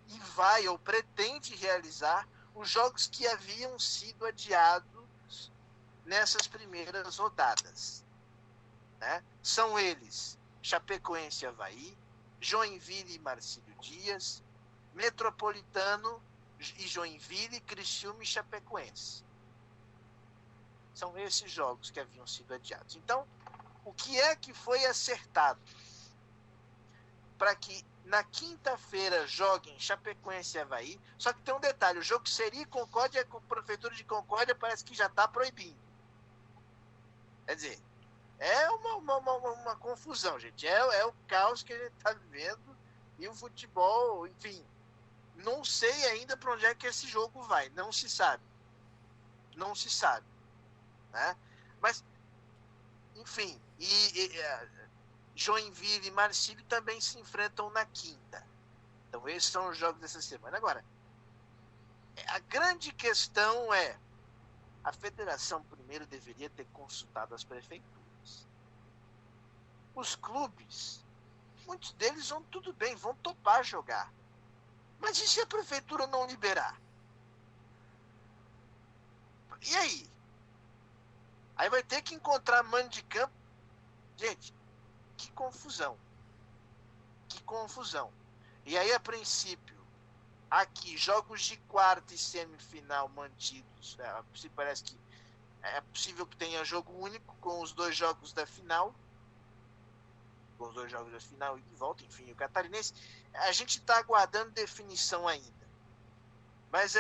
e vai ou pretende realizar os jogos que haviam sido adiados nessas primeiras rodadas, né? São eles Chapecoense e Avaí, Joinville e Marcílio Dias, Metropolitano e Joinville, Criciúma e Chapecoense. São esses jogos que haviam sido adiados. Então, o que é que foi acertado? Para que na quinta-feira joguem Chapecoense e Avaí, só que tem um detalhe, o jogo seria Concórdia, com a Prefeitura de Concórdia parece que já está proibindo. Quer dizer, é uma confusão, gente. É o caos que a gente está vivendo. E o futebol, enfim, não sei ainda para onde é que esse jogo vai. Não se sabe. Não se sabe. Né? Mas, enfim, Joinville e Marcílio também se enfrentam na quinta. Então, esses são os jogos dessa semana. Agora, a grande questão é: a federação primeiro deveria ter consultado as prefeituras. Os clubes muitos deles vão tudo bem, vão topar jogar. Mas e se a prefeitura não liberar? E aí? Aí vai ter que encontrar mando de campo. Gente, que confusão. Que confusão. E aí, a princípio, aqui, jogos de quarta e semifinal mantidos. Parece que é possível que tenha jogo único com os dois jogos da final. Com os dois jogos da final e de volta, enfim, o Catarinense. A gente está aguardando definição ainda. Mas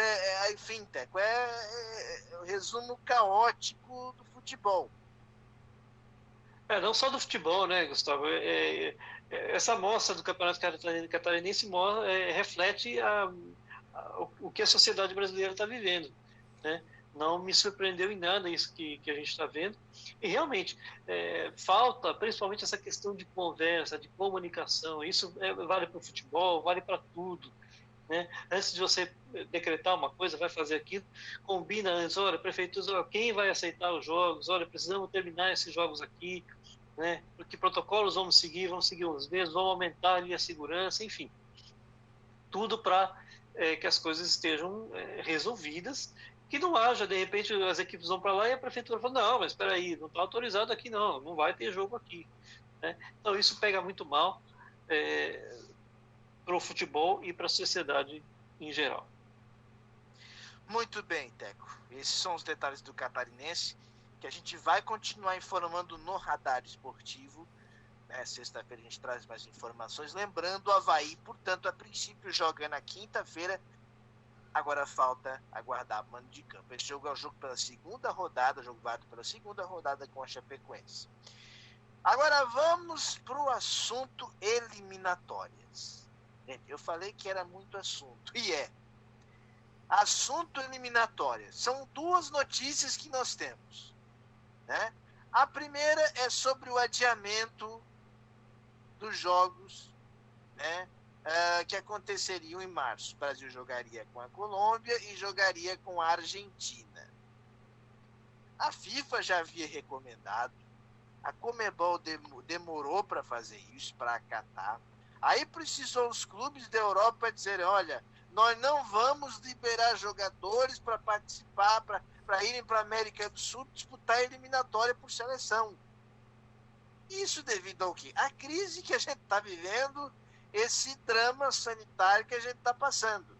enfim, Teco, o resumo caótico do futebol. Não só do futebol, né, Gustavo? Essa amostra do Campeonato Catarinense reflete o que a sociedade brasileira está vivendo, né? Não me surpreendeu em nada isso que a gente está vendo. E realmente, falta principalmente essa questão de conversa, de comunicação. Isso vale para o futebol, vale para tudo. Né? Antes de você decretar uma coisa, vai fazer aquilo, combina antes, olha, prefeitura, quem vai aceitar os jogos, olha, precisamos terminar esses jogos aqui, né? Porque protocolos vamos seguir os mesmos, vamos aumentar ali a segurança, enfim, tudo para que as coisas estejam resolvidas, que não haja, de repente, as equipes vão para lá e a prefeitura fala, não, mas espera aí, não está autorizado aqui não vai ter jogo aqui, né? Então isso pega muito mal para o futebol e para a sociedade em geral. Muito bem, Teco. Esses são os detalhes do Catarinense, que a gente vai continuar informando no Radar Esportivo. Sexta-feira a gente traz mais informações. Lembrando, o Avaí, portanto, a princípio joga na quinta-feira. Agora falta aguardar mando de campo. Esse jogo é o jogo pela segunda rodada, jogo válido pela segunda rodada com a Chapecoense. Agora vamos para o assunto eliminatórias. Gente, eu falei que era muito assunto, e assunto eliminatórias. São duas notícias que nós temos, né? A primeira é sobre o adiamento dos jogos, né, que aconteceriam em março. O Brasil jogaria com a Colômbia e jogaria com a Argentina. A FIFA já havia recomendado, a Conmebol demorou para fazer isso, para acatar. Aí precisou os clubes da Europa dizerem, olha, nós não vamos liberar jogadores para participar, para irem para a América do Sul disputar a eliminatória por seleção. Isso devido ao quê? A crise que a gente está vivendo, esse drama sanitário que a gente está passando.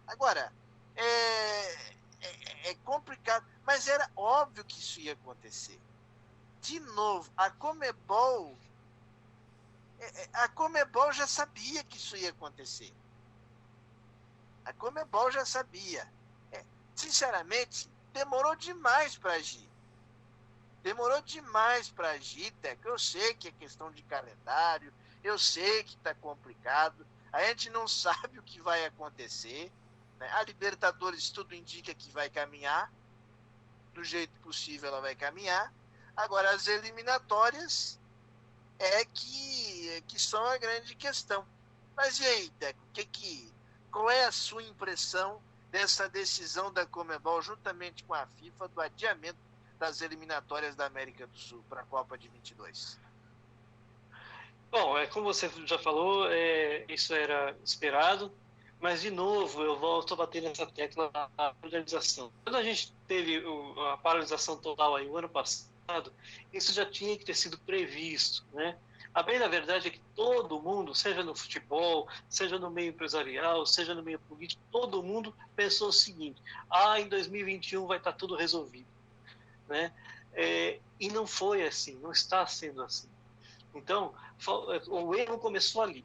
Agora, é complicado, mas era óbvio que isso ia acontecer. De novo, a Conmebol já sabia que isso ia acontecer. A Conmebol já sabia. Sinceramente, demorou demais para agir. Teco. Eu sei que é questão de calendário, eu sei que está complicado, a gente não sabe o que vai acontecer, né? A Libertadores tudo indica que vai caminhar, do jeito possível ela vai caminhar. Agora, as eliminatórias que são a grande questão. Mas e aí, Teco, qual é a sua impressão dessa decisão da Conmebol, juntamente com a FIFA, do adiamento das eliminatórias da América do Sul para a Copa de 22? Bom, como você já falou, isso era esperado, mas, de novo, eu volto a bater nessa tecla da paralisação. Quando a gente teve a paralisação total aí, o ano passado, isso já tinha que ter sido previsto, né? A bem da verdade é que todo mundo, seja no futebol, seja no meio empresarial, seja no meio político, todo mundo pensou o seguinte, em 2021 vai estar tudo resolvido, né? E não foi assim, não está sendo assim. Então, o erro começou ali.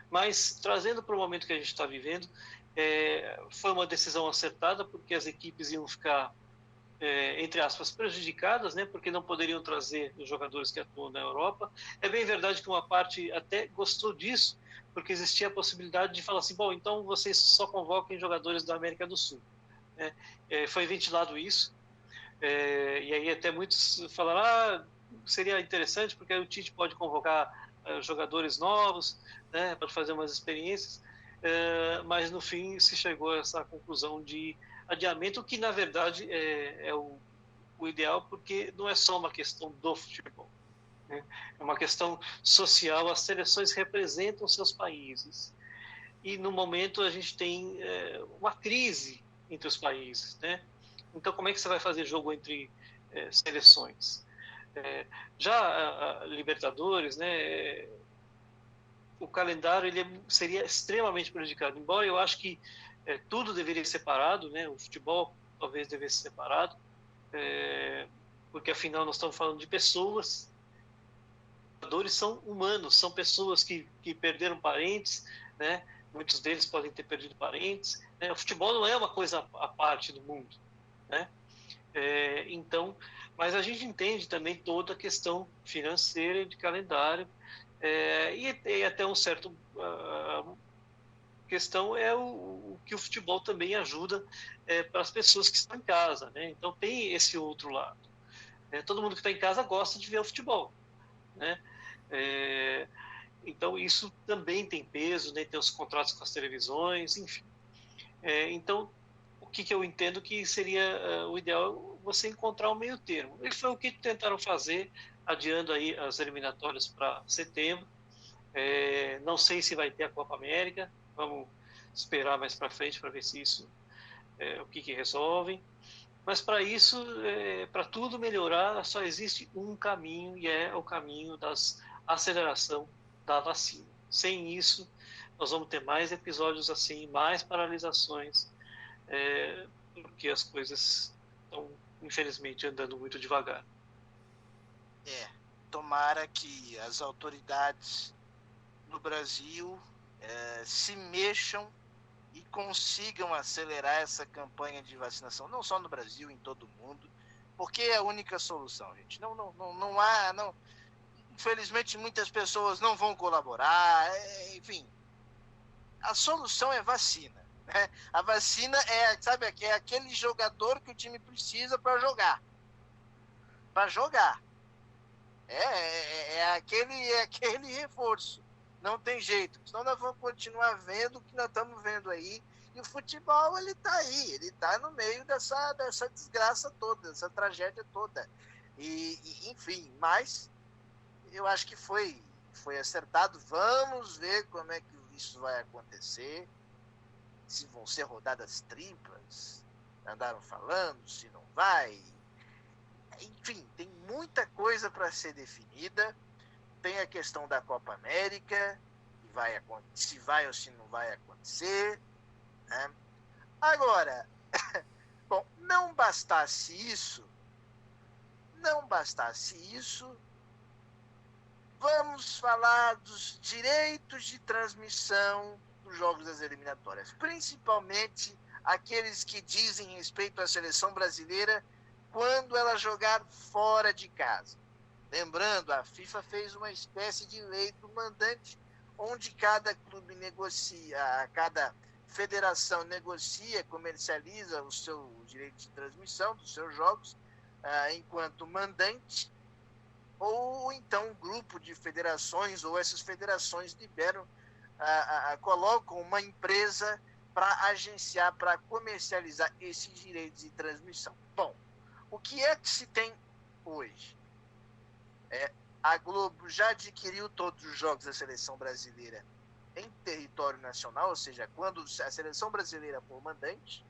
Mas, trazendo para o momento que a gente está vivendo, foi uma decisão acertada, porque as equipes iam ficar, entre aspas, prejudicadas, né, porque não poderiam trazer os jogadores que atuam na Europa. É bem verdade que uma parte até gostou disso, porque existia a possibilidade de falar assim, bom, então vocês só convoquem jogadores da América do Sul, né? Foi ventilado isso, e aí até muitos falaram, seria interessante, porque aí o Tite pode convocar jogadores novos, né, pode fazer umas experiências, mas no fim se chegou a essa conclusão de adiamento, que na verdade é o ideal, porque não é só uma questão do futebol, né? É uma questão social. As seleções representam seus países. E no momento a gente tem uma crise entre os países, né? Então como é que você vai fazer jogo entre seleções? Já a Libertadores, né? O calendário seria extremamente prejudicado. Embora eu acho que tudo deveria ser separado, né? O futebol talvez devesse ser separado, porque afinal nós estamos falando de pessoas. Os jogadores são humanos, são pessoas que perderam parentes, né? Muitos deles podem ter perdido parentes, né? O futebol não é uma coisa à parte do mundo, né? Então, mas a gente entende também toda a questão financeira de calendário, e até um certo questão é o que o futebol também ajuda para as pessoas que estão em casa, né? Então tem esse outro lado. Todo mundo que está em casa gosta de ver o futebol, né? Então isso também tem peso, né? Tem os contratos com as televisões, enfim. Então o que eu entendo que seria o ideal, você encontrar um meio termo. E foi o que tentaram fazer, adiando aí as eliminatórias para setembro. Não sei se vai ter a Copa América, vamos esperar mais para frente para ver se isso o que resolvem. Mas para isso, para tudo melhorar, só existe um caminho, e é o caminho da aceleração da vacina. Sem isso, nós vamos ter mais episódios assim, mais paralisações, porque as coisas estão, infelizmente, andando muito devagar. Tomara que as autoridades no Brasil se mexam e consigam acelerar essa campanha de vacinação, não só no Brasil, em todo o mundo, porque é a única solução, gente. Não há, não. Infelizmente, muitas pessoas não vão colaborar, enfim. A solução é vacina, né? A vacina é aquele jogador que o time precisa para jogar. Para jogar. É aquele reforço. Não tem jeito. Senão nós vamos continuar vendo o que nós estamos vendo aí. E o futebol, ele está aí. Ele está no meio dessa desgraça toda, dessa tragédia toda. Enfim, mas eu acho que foi acertado. Vamos ver como é que isso vai acontecer. Se vão ser rodadas triplas. Andaram falando, se não vai. Enfim, tem muita coisa para ser definida. Tem a questão da Copa América, se vai ou se não vai acontecer, né? Agora, bom, não bastasse isso, vamos falar dos direitos de transmissão dos jogos das eliminatórias, principalmente aqueles que dizem respeito à seleção brasileira quando ela jogar fora de casa. Lembrando, a FIFA fez uma espécie de lei do mandante, onde cada clube negocia, cada federação negocia, comercializa o seu direito de transmissão dos seus jogos enquanto mandante, ou então um grupo de federações, ou essas federações liberam, colocam uma empresa para agenciar, para comercializar esses direitos de transmissão. Bom, o que é que se tem hoje? A Globo já adquiriu todos os jogos da seleção brasileira em território nacional, ou seja, quando a seleção brasileira for mandante.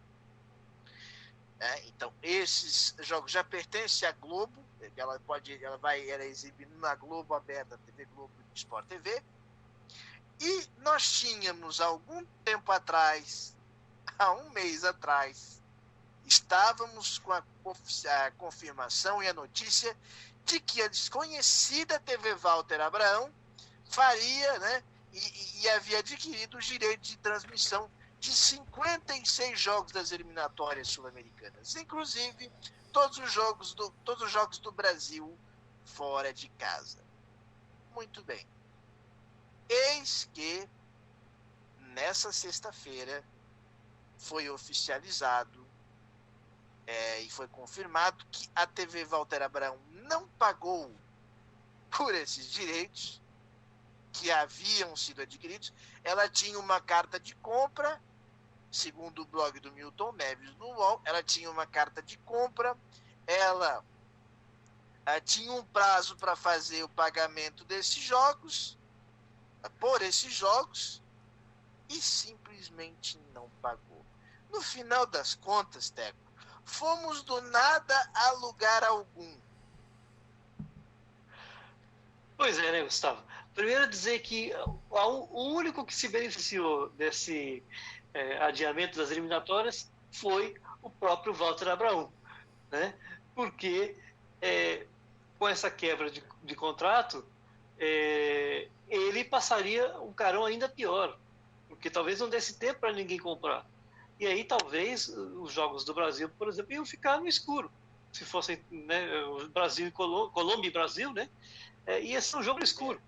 Então, esses jogos já pertencem à Globo, ela vai exibir na Globo aberta, TV Globo e Sport TV. E nós tínhamos, algum tempo atrás, há um mês atrás, estávamos com a confirmação e a notícia de que a desconhecida TV Walter Abraão faria, né, e havia adquirido os direitos de transmissão de 56 jogos das eliminatórias sul-americanas, inclusive todos os jogos do Brasil fora de casa. Muito bem. Eis que, nessa sexta-feira, foi oficializado e foi confirmado que a TV Walter Abraão não pagou por esses direitos que haviam sido adquiridos. Ela tinha uma carta de compra, segundo o blog do Milton Neves no UOL, ela tinha uma carta de compra, ela tinha um prazo para fazer o pagamento desses jogos, por esses jogos, e simplesmente não pagou. No final das contas, Teco, fomos do nada a lugar algum. Pois é, né, Gustavo? Primeiro dizer que o único que se beneficiou desse adiamento das eliminatórias foi o próprio Walter Abraão, né? Porque com essa quebra de contrato, ele passaria um carão ainda pior, porque talvez não desse tempo para ninguém comprar. E aí talvez os jogos do Brasil, por exemplo, iam ficar no escuro. Se fossem, né, o Brasil e Colômbia e Brasil, né? Ia ser um jogo escuro.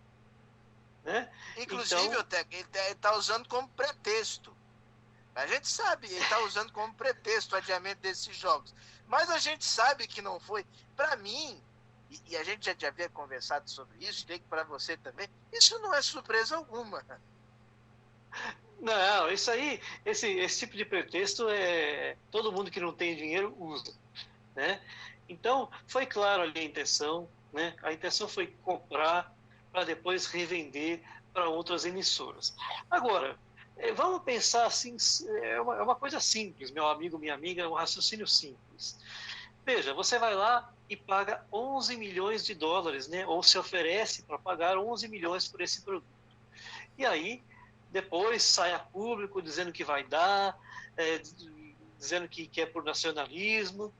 Né? Inclusive, então, ele está usando como pretexto. A gente sabe, ele está usando como pretexto o adiamento desses jogos. Mas a gente sabe que não foi. Para mim, e a gente já havia conversado sobre isso, creio que para você também, isso não é surpresa alguma. Não, isso aí, esse tipo de pretexto todo mundo que não tem dinheiro usa, né? Então, foi claro ali a intenção, né? A intenção foi comprar para depois revender para outras emissoras. Agora, vamos pensar assim, é uma coisa simples, meu amigo, minha amiga, é um raciocínio simples. Veja, você vai lá e paga 11 milhões de dólares, né? Ou se oferece para pagar 11 milhões por esse produto. E aí, depois sai a público dizendo que vai dar, dizendo que é por nacionalismo,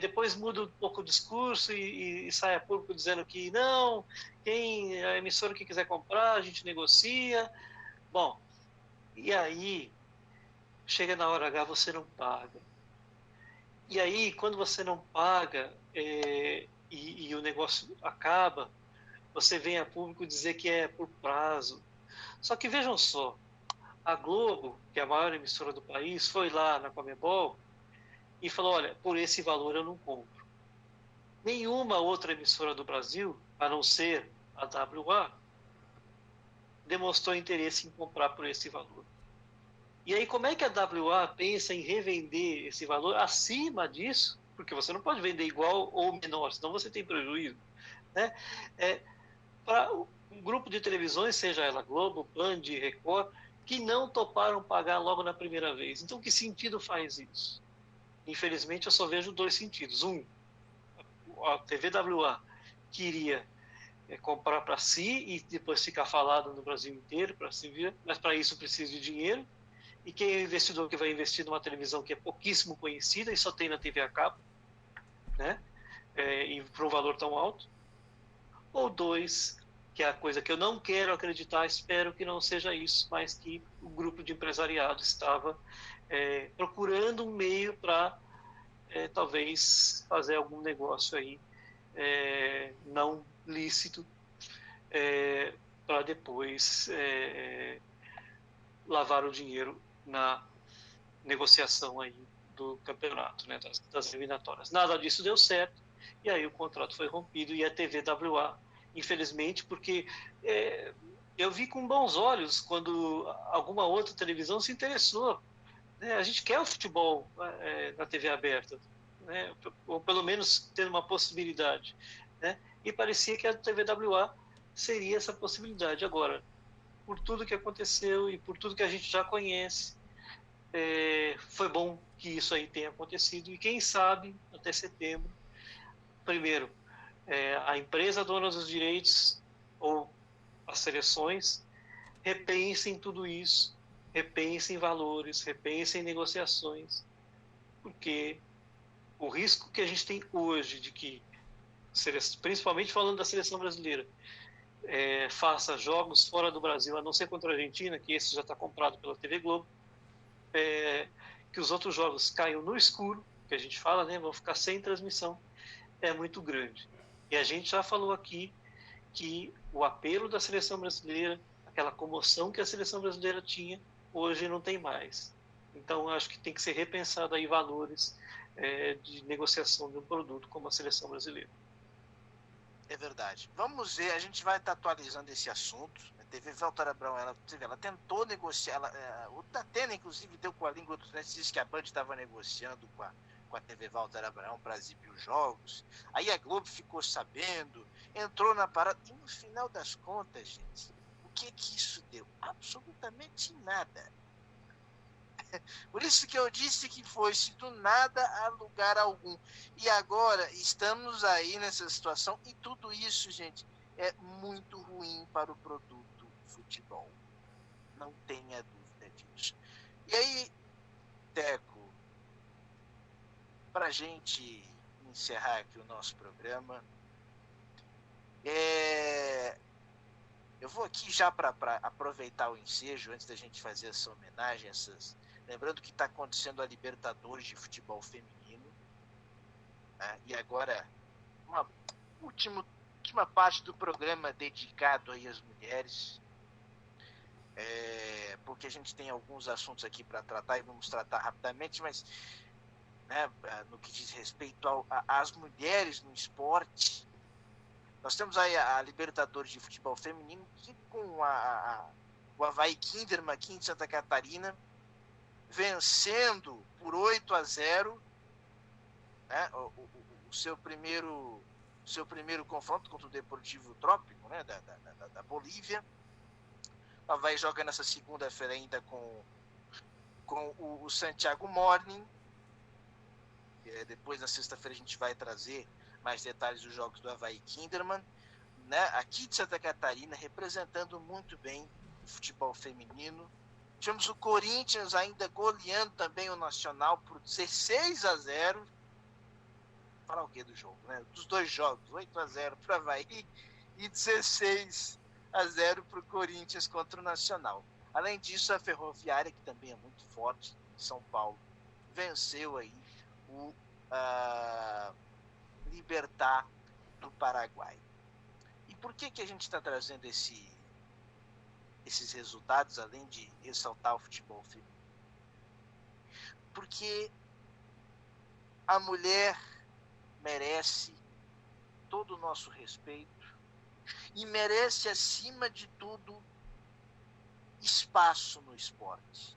depois muda um pouco o discurso e sai a público dizendo que não, a emissora que quiser comprar, a gente negocia. Bom, e aí, chega na hora H, você não paga. E aí, quando você não paga e o negócio acaba, você vem a público dizer que é por prazo. Só que vejam só, a Globo, que é a maior emissora do país, foi lá na Conmebol e falou, olha, por esse valor eu não compro. Nenhuma outra emissora do Brasil, a não ser a WA, demonstrou interesse em comprar por esse valor. E aí como é que a WA pensa em revender esse valor acima disso? Porque você não pode vender igual ou menor, senão você tem prejuízo. Né? Para um grupo de televisões, seja ela Globo, Band, Record, que não toparam pagar logo na primeira vez. Então, que sentido faz isso? Infelizmente, eu só vejo dois sentidos. Um, a TVWA queria comprar para si e depois ficar falado no Brasil inteiro, para se ver, mas para isso precisa de dinheiro. E quem é o investidor que vai investir numa televisão que é pouquíssimo conhecida e só tem na TV a cabo, né? E por um valor tão alto? Ou dois, que é a coisa que eu não quero acreditar, espero que não seja isso, mas que o grupo de empresariado estava procurando um meio para talvez fazer algum negócio aí não lícito para depois lavar o dinheiro na negociação aí do campeonato, né, das eliminatórias. Nada disso deu certo e aí o contrato foi rompido e a TVWA, infelizmente, porque eu vi com bons olhos quando alguma outra televisão se interessou. Né? A gente quer o futebol na TV aberta, né? Ou pelo menos ter uma possibilidade. Né? E parecia que a TVWA seria essa possibilidade. Agora, por tudo que aconteceu e por tudo que a gente já conhece, foi bom que isso aí tenha acontecido e quem sabe até setembro, primeiro, a empresa dona dos direitos ou as seleções repensem tudo isso, repensem valores, repensem negociações, porque o risco que a gente tem hoje de que, principalmente falando da seleção brasileira, faça jogos fora do Brasil, a não ser contra a Argentina, que esse já está comprado pela TV Globo, que os outros jogos caiam no escuro, que a gente fala, né, vão ficar sem transmissão, é muito grande. E a gente já falou aqui que o apelo da seleção brasileira, aquela comoção que a seleção brasileira tinha, hoje não tem mais. Então, acho que tem que ser repensado aí valores de negociação de um produto como a seleção brasileira. É verdade. Vamos ver, a gente vai estar atualizando esse assunto. A TV Walter Abrão, ela tentou negociar, o Datena, inclusive, deu com a língua dos dentes, disse que a Band estava negociando com a com a TV Walter Abraão para exibir os jogos. Aí a Globo ficou sabendo, entrou na parada. E no final das contas, gente, o que isso deu? Absolutamente nada. Por isso que eu disse que foi-se do nada a lugar algum. E agora estamos aí nessa situação e tudo isso, gente, é muito ruim para o produto futebol. Não tenha dúvida disso. E aí, Teco, para a gente encerrar aqui o nosso programa, eu vou aqui já para aproveitar o ensejo, antes da gente fazer essa homenagem, lembrando que está acontecendo a Libertadores de futebol feminino, né? E agora uma última parte do programa dedicado aí às mulheres, porque a gente tem alguns assuntos aqui para tratar e vamos tratar rapidamente, mas né, no que diz respeito às mulheres no esporte, nós temos aí a Libertadores de futebol feminino, que com o Avaí Kinderman aqui em Santa Catarina, vencendo por 8-0, né, o seu primeiro confronto contra o Deportivo Trópico, né, da Bolívia. O Avaí joga nessa segunda-feira ainda com o Santiago Morning. Depois, na sexta-feira, a gente vai trazer mais detalhes dos jogos do Avaí Kinderman, né, aqui de Santa Catarina, representando muito bem o futebol feminino. Tivemos o Corinthians ainda goleando também o Nacional por 16-0. Falar o que do jogo, né? Dos dois jogos, 8-0 para o Avaí e 16-0 para o Corinthians contra o Nacional. Além disso, a Ferroviária, que também é muito forte em São Paulo, venceu aí o Libertad do Paraguai. E por que a gente está trazendo esses resultados, além de ressaltar o futebol feminino? Porque a mulher merece todo o nosso respeito e merece, acima de tudo, espaço no esporte.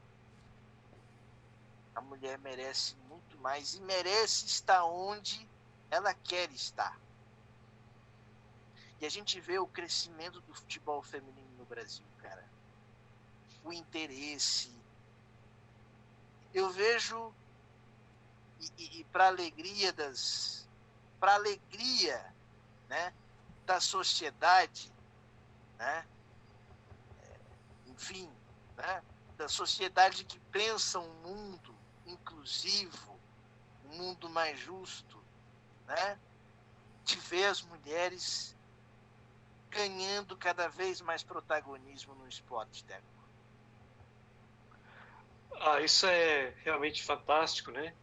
A mulher merece muito mais e merece estar onde ela quer estar. E a gente vê o crescimento do futebol feminino no Brasil, cara. O interesse. Eu vejo, e para alegria né, da sociedade, né, enfim, né, da sociedade que pensa um mundo inclusivo, um mundo mais justo, né, de ver as mulheres ganhando cada vez mais protagonismo no esporte, Teco. Isso é realmente fantástico, né?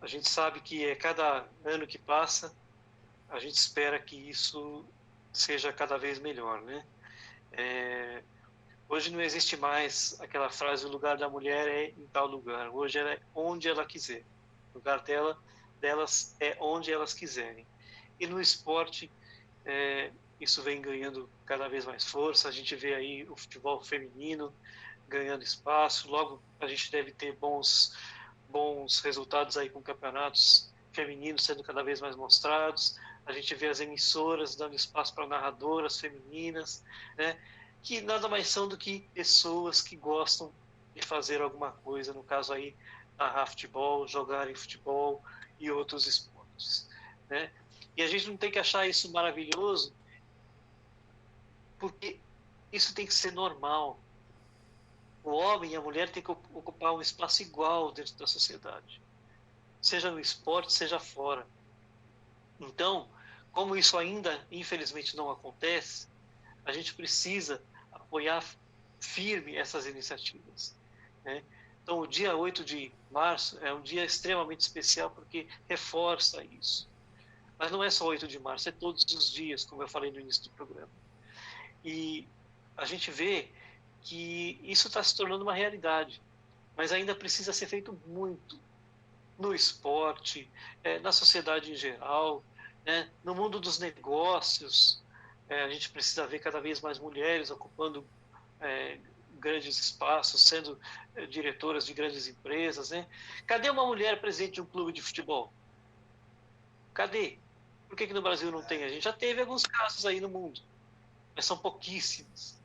A gente sabe que cada ano que passa, a gente espera que isso seja cada vez melhor, né? Hoje não existe mais aquela frase: o lugar da mulher é em tal lugar. Hoje ela é onde ela quiser. O lugar delas é onde elas quiserem. E no esporte, isso vem ganhando cada vez mais força. A gente vê aí o futebol feminino ganhando espaço. Logo a gente deve ter bons resultados aí com campeonatos femininos sendo cada vez mais mostrados. A gente vê as emissoras dando espaço para narradoras femininas, né, que nada mais são do que pessoas que gostam de fazer alguma coisa, no caso aí narrar futebol, jogar em futebol e outros esportes, né? E a gente não tem que achar isso maravilhoso, porque isso tem que ser normal. O homem e a mulher têm que ocupar um espaço igual dentro da sociedade, seja no esporte, seja fora. Então, como isso ainda, infelizmente, não acontece, a gente precisa apoiar firme essas iniciativas, né? Então, o dia 8 de março é um dia extremamente especial porque reforça isso. Mas não é só 8 de março, é todos os dias, como eu falei no início do programa. E a gente vê que isso está se tornando uma realidade, mas ainda precisa ser feito muito no esporte, na sociedade em geral, né? No mundo dos negócios. A gente precisa ver cada vez mais mulheres ocupando grandes espaços, sendo diretoras de grandes empresas, né? Cadê uma mulher presidente de um clube de futebol? Cadê? Por que no Brasil não tem? A gente já teve alguns casos aí no mundo, mas são pouquíssimos.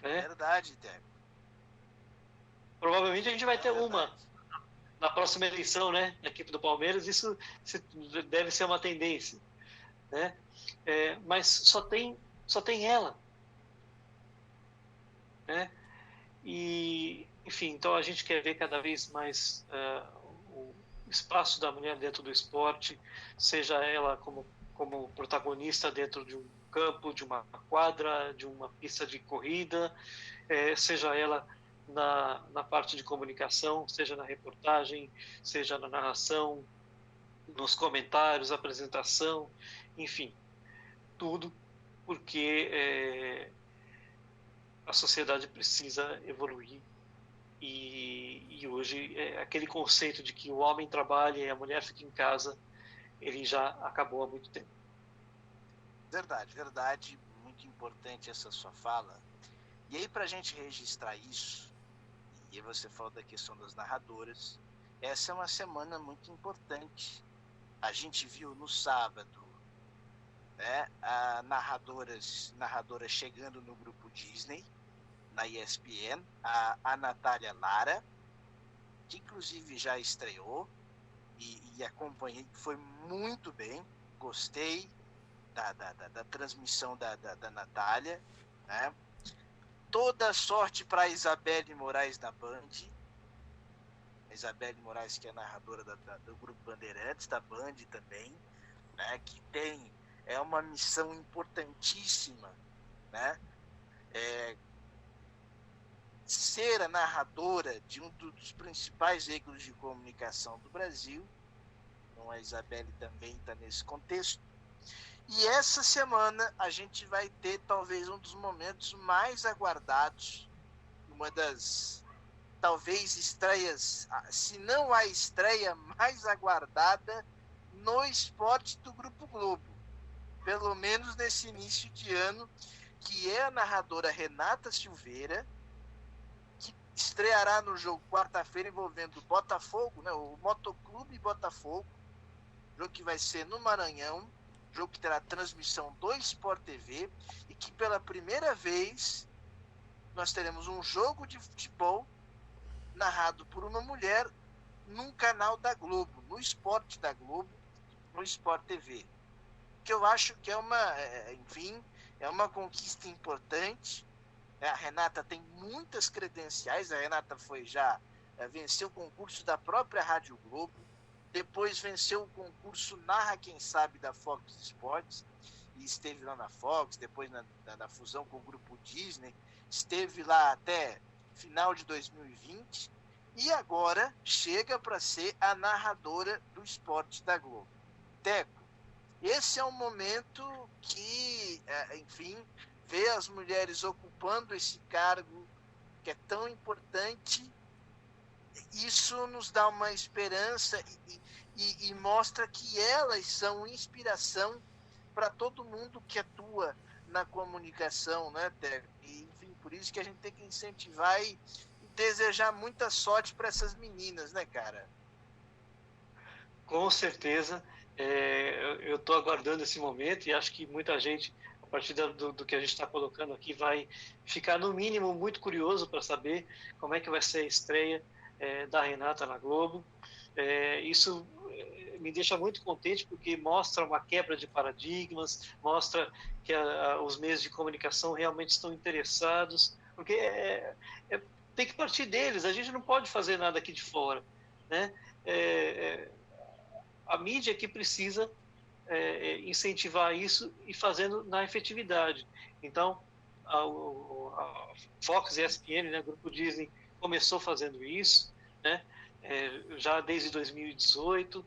Né? Verdade, Teco. Provavelmente a gente vai ter uma na próxima eleição, né? Na equipe do Palmeiras, isso deve ser uma tendência, né? Mas só tem ela, né? E, enfim, então a gente quer ver cada vez mais o espaço da mulher dentro do esporte, seja ela como protagonista dentro de um campo, de uma quadra, de uma pista de corrida, seja ela na parte de comunicação, seja na reportagem, seja na narração, nos comentários, apresentação, enfim, tudo, porque a sociedade precisa evoluir e hoje aquele conceito de que o homem trabalha e a mulher fica em casa, ele já acabou há muito tempo. Verdade, muito importante essa sua fala. E aí, para a gente registrar isso, e aí você falou da questão das narradoras, essa é uma semana muito importante. A gente viu no sábado, né, a narradora chegando no grupo Disney, na ESPN, a Natália Lara, que inclusive já estreou, e acompanhei, foi muito bem, gostei da transmissão da Natália, né? Toda sorte para a Isabelle Moraes da Band. A Isabelle Moraes, que é narradora do Grupo Bandeirantes, da Band também, né? Que é uma missão importantíssima, né? Ser a narradora de um dos principais veículos de comunicação do Brasil. Então a Isabelle também está nesse contexto. E essa semana a gente vai ter talvez um dos momentos mais aguardados, uma das talvez estreias, se não a estreia mais aguardada no esporte do Grupo Globo, pelo menos nesse início de ano, que é a narradora Renata Silveira, que estreará no jogo quarta-feira envolvendo o Botafogo, né, o Motoclube Botafogo, jogo que vai ser no Maranhão, jogo que terá transmissão do Sport TV e que pela primeira vez nós teremos um jogo de futebol narrado por uma mulher num canal da Globo, no esporte da Globo, no Sport TV. Que eu acho que é uma conquista importante. A Renata tem muitas credenciais, a Renata venceu o concurso da própria Rádio Globo, depois venceu o concurso Narra Quem Sabe da Fox Sports e esteve lá na Fox, depois na fusão com o Grupo Disney, esteve lá até final de 2020 e agora chega para ser a narradora do esporte da Globo. Teco, esse é um momento que, enfim, vê as mulheres ocupando esse cargo que é tão importante. Isso nos dá uma esperança e mostra que elas são inspiração para todo mundo que atua na comunicação, né, Teco? E, enfim, por isso que a gente tem que incentivar e desejar muita sorte para essas meninas, né, cara? Com certeza. Eu estou aguardando esse momento e acho que muita gente, a partir do que a gente está colocando aqui, vai ficar, no mínimo, muito curioso para saber como é que vai ser a estreia da Renata na Globo. Isso me deixa muito contente porque mostra uma quebra de paradigmas, mostra que os meios de comunicação realmente estão interessados, porque tem que partir deles, a gente não pode fazer nada aqui de fora, né? A mídia que precisa incentivar isso e fazendo na efetividade. Então, a Fox e a ESPN, né, Grupo Disney, começou fazendo isso, né, já desde 2018.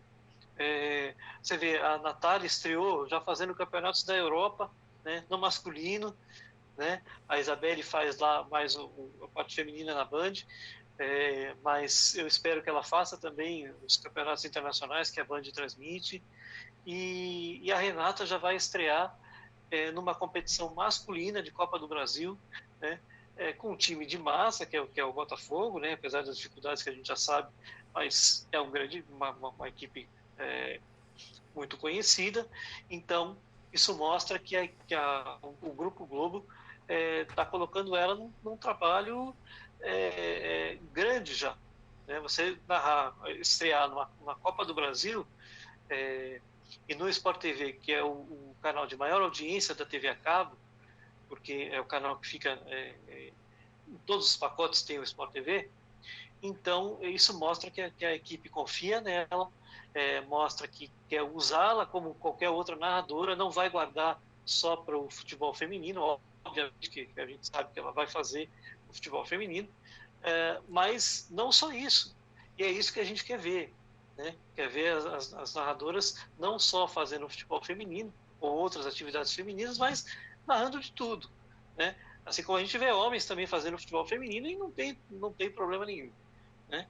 Você vê, a Natália estreou já fazendo campeonatos da Europa, né, no masculino, né, a Isabelle faz lá mais a parte feminina na Band, mas eu espero que ela faça também os campeonatos internacionais que a Band transmite, e a Renata já vai estrear numa competição masculina de Copa do Brasil, né? Com um time de massa, que é o Botafogo, né? Apesar das dificuldades que a gente já sabe, mas é uma equipe muito conhecida. Então, isso mostra que o Grupo Globo está colocando ela num trabalho grande já. Né? Você estrear numa Copa do Brasil e no Sport TV, que é o canal de maior audiência da TV a cabo, porque é o canal que fica em todos os pacotes tem o Sport TV. Então isso mostra que a equipe confia nela, mostra que quer usá-la como qualquer outra narradora, não vai guardar só para o futebol feminino, obviamente que a gente sabe que ela vai fazer o futebol feminino, mas não só isso, e é isso que a gente quer ver, né? Quer ver as narradoras não só fazendo o futebol feminino ou outras atividades femininas, mas narrando de tudo, né? Assim como a gente vê homens também fazendo futebol feminino e não tem problema nenhum, né?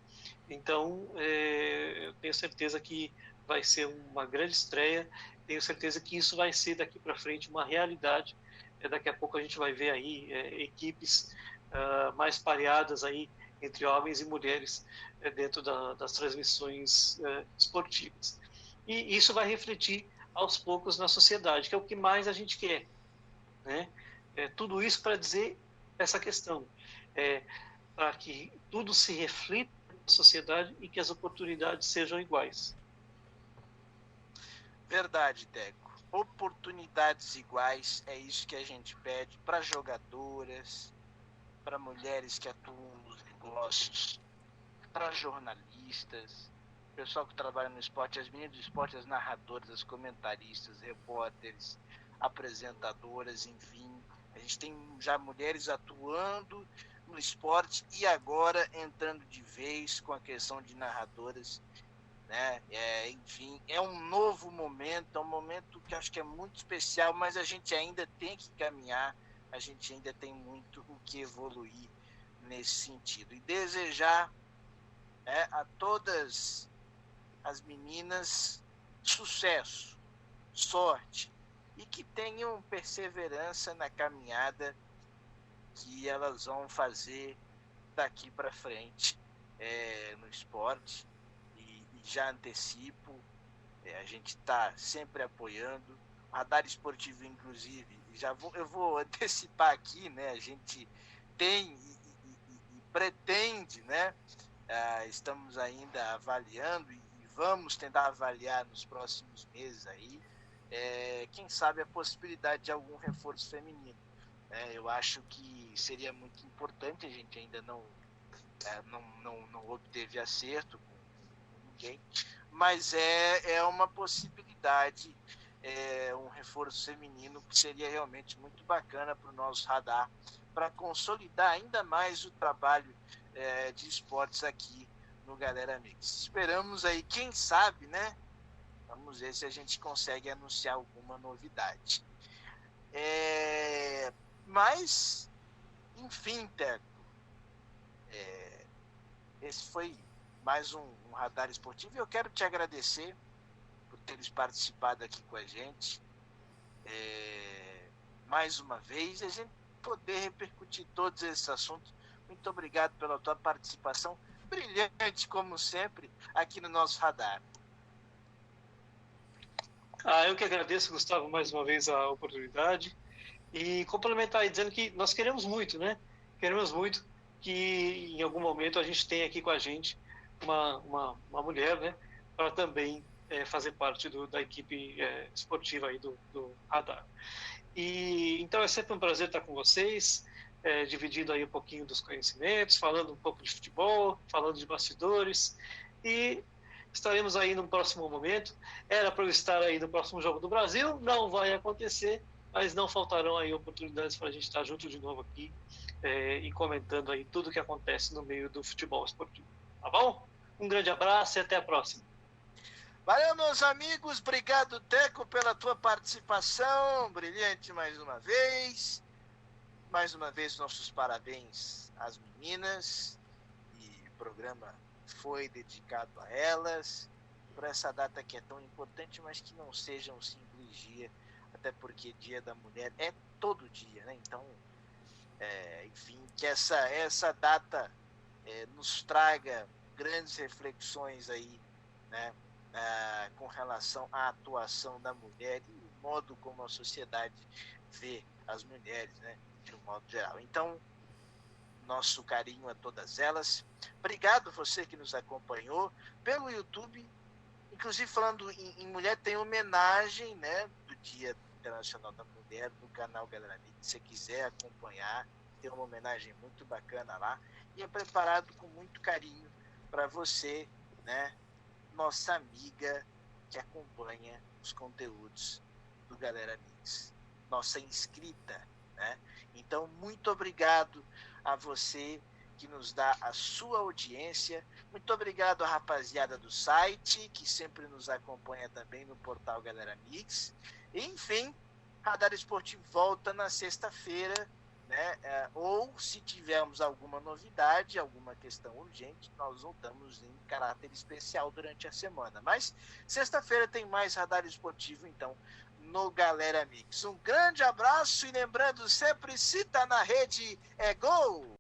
Então, eu tenho certeza que vai ser uma grande estreia, tenho certeza que isso vai ser daqui para frente uma realidade. Daqui a pouco a gente vai ver aí equipes mais pareadas aí entre homens e mulheres dentro das transmissões esportivas. E isso vai refletir aos poucos na sociedade, que é o que mais a gente quer, né? Tudo isso para dizer essa questão, para que tudo se reflita na sociedade e que as oportunidades sejam iguais. Verdade, Teco. Oportunidades iguais é isso que a gente pede para jogadoras, para mulheres que atuam nos negócios, para jornalistas, pessoal que trabalha no esporte, as meninas do esporte, as narradoras, as comentaristas, repórteres, apresentadoras, enfim. A gente tem já mulheres atuando no esporte e agora entrando de vez com a questão de narradoras, né? Enfim, é um novo momento, é um momento que acho que é muito especial, mas a gente ainda tem que caminhar, a gente ainda tem muito o que evoluir nesse sentido. E desejar a todas as meninas sucesso, sorte e que tenham perseverança na caminhada que elas vão fazer daqui para frente no esporte. E já antecipo, a gente está sempre apoiando. O Radar Esportivo, inclusive, eu vou antecipar aqui, né? A gente tem e pretende, né? Estamos ainda avaliando e vamos tentar avaliar nos próximos meses aí, quem sabe a possibilidade de algum reforço feminino. Eu acho que seria muito importante, a gente ainda não obteve acerto com ninguém, mas é uma possibilidade, um reforço feminino que seria realmente muito bacana para o nosso radar, para consolidar ainda mais o trabalho de esportes aqui no Galera Mix. Esperamos aí, quem sabe, né? Vamos ver se a gente consegue anunciar alguma novidade. Mas, enfim, Teco, esse foi mais um Radar Esportivo e eu quero te agradecer por teres participado aqui com a gente mais uma vez, a gente poder repercutir todos esses assuntos. Muito obrigado pela tua participação brilhante, como sempre, aqui no nosso radar. Eu que agradeço, Gustavo, mais uma vez a oportunidade e complementar aí dizendo que nós queremos muito, né? Queremos muito que em algum momento a gente tenha aqui com a gente uma mulher, né? Para também fazer parte da equipe esportiva aí do Radar. E então é sempre um prazer estar com vocês, dividindo aí um pouquinho dos conhecimentos, falando um pouco de futebol, falando de bastidores, e estaremos aí no próximo momento. Era para eu estar aí no próximo Jogo do Brasil, não vai acontecer, mas não faltarão aí oportunidades para a gente estar junto de novo aqui e comentando aí tudo o que acontece no meio do futebol esportivo. Tá bom? Um grande abraço e até a próxima. Valeu, meus amigos. Obrigado, Teco, pela tua participação. Brilhante mais uma vez. Mais uma vez, nossos parabéns às meninas. E o programa foi dedicado a elas. Por essa data que é tão importante, mas que não seja um simples dia. até porque Dia da Mulher é todo dia, né? Então, enfim, que essa data nos traga grandes reflexões aí, né? Com relação à atuação da mulher e o modo como a sociedade vê as mulheres, né? De um modo geral. Então, nosso carinho a todas elas. Obrigado você que nos acompanhou pelo YouTube. Inclusive, falando em mulher, tem homenagem, né, do Dia Internacional da Mulher no canal Galera Mix. Se você quiser acompanhar, tem uma homenagem muito bacana lá. E é preparado com muito carinho para você, né, nossa amiga que acompanha os conteúdos do Galera Mix. Nossa inscrita, né? Então, muito obrigado a você que nos dá a sua audiência. Muito obrigado à rapaziada do site, que sempre nos acompanha também no portal Galera Mix. E, enfim, Radar Esportivo volta na sexta-feira, né? Ou se tivermos alguma novidade, alguma questão urgente, nós voltamos em caráter especial durante a semana. Mas sexta-feira tem mais Radar Esportivo, então, no Galera Mix. Um grande abraço e lembrando sempre, se tá na rede, é gol!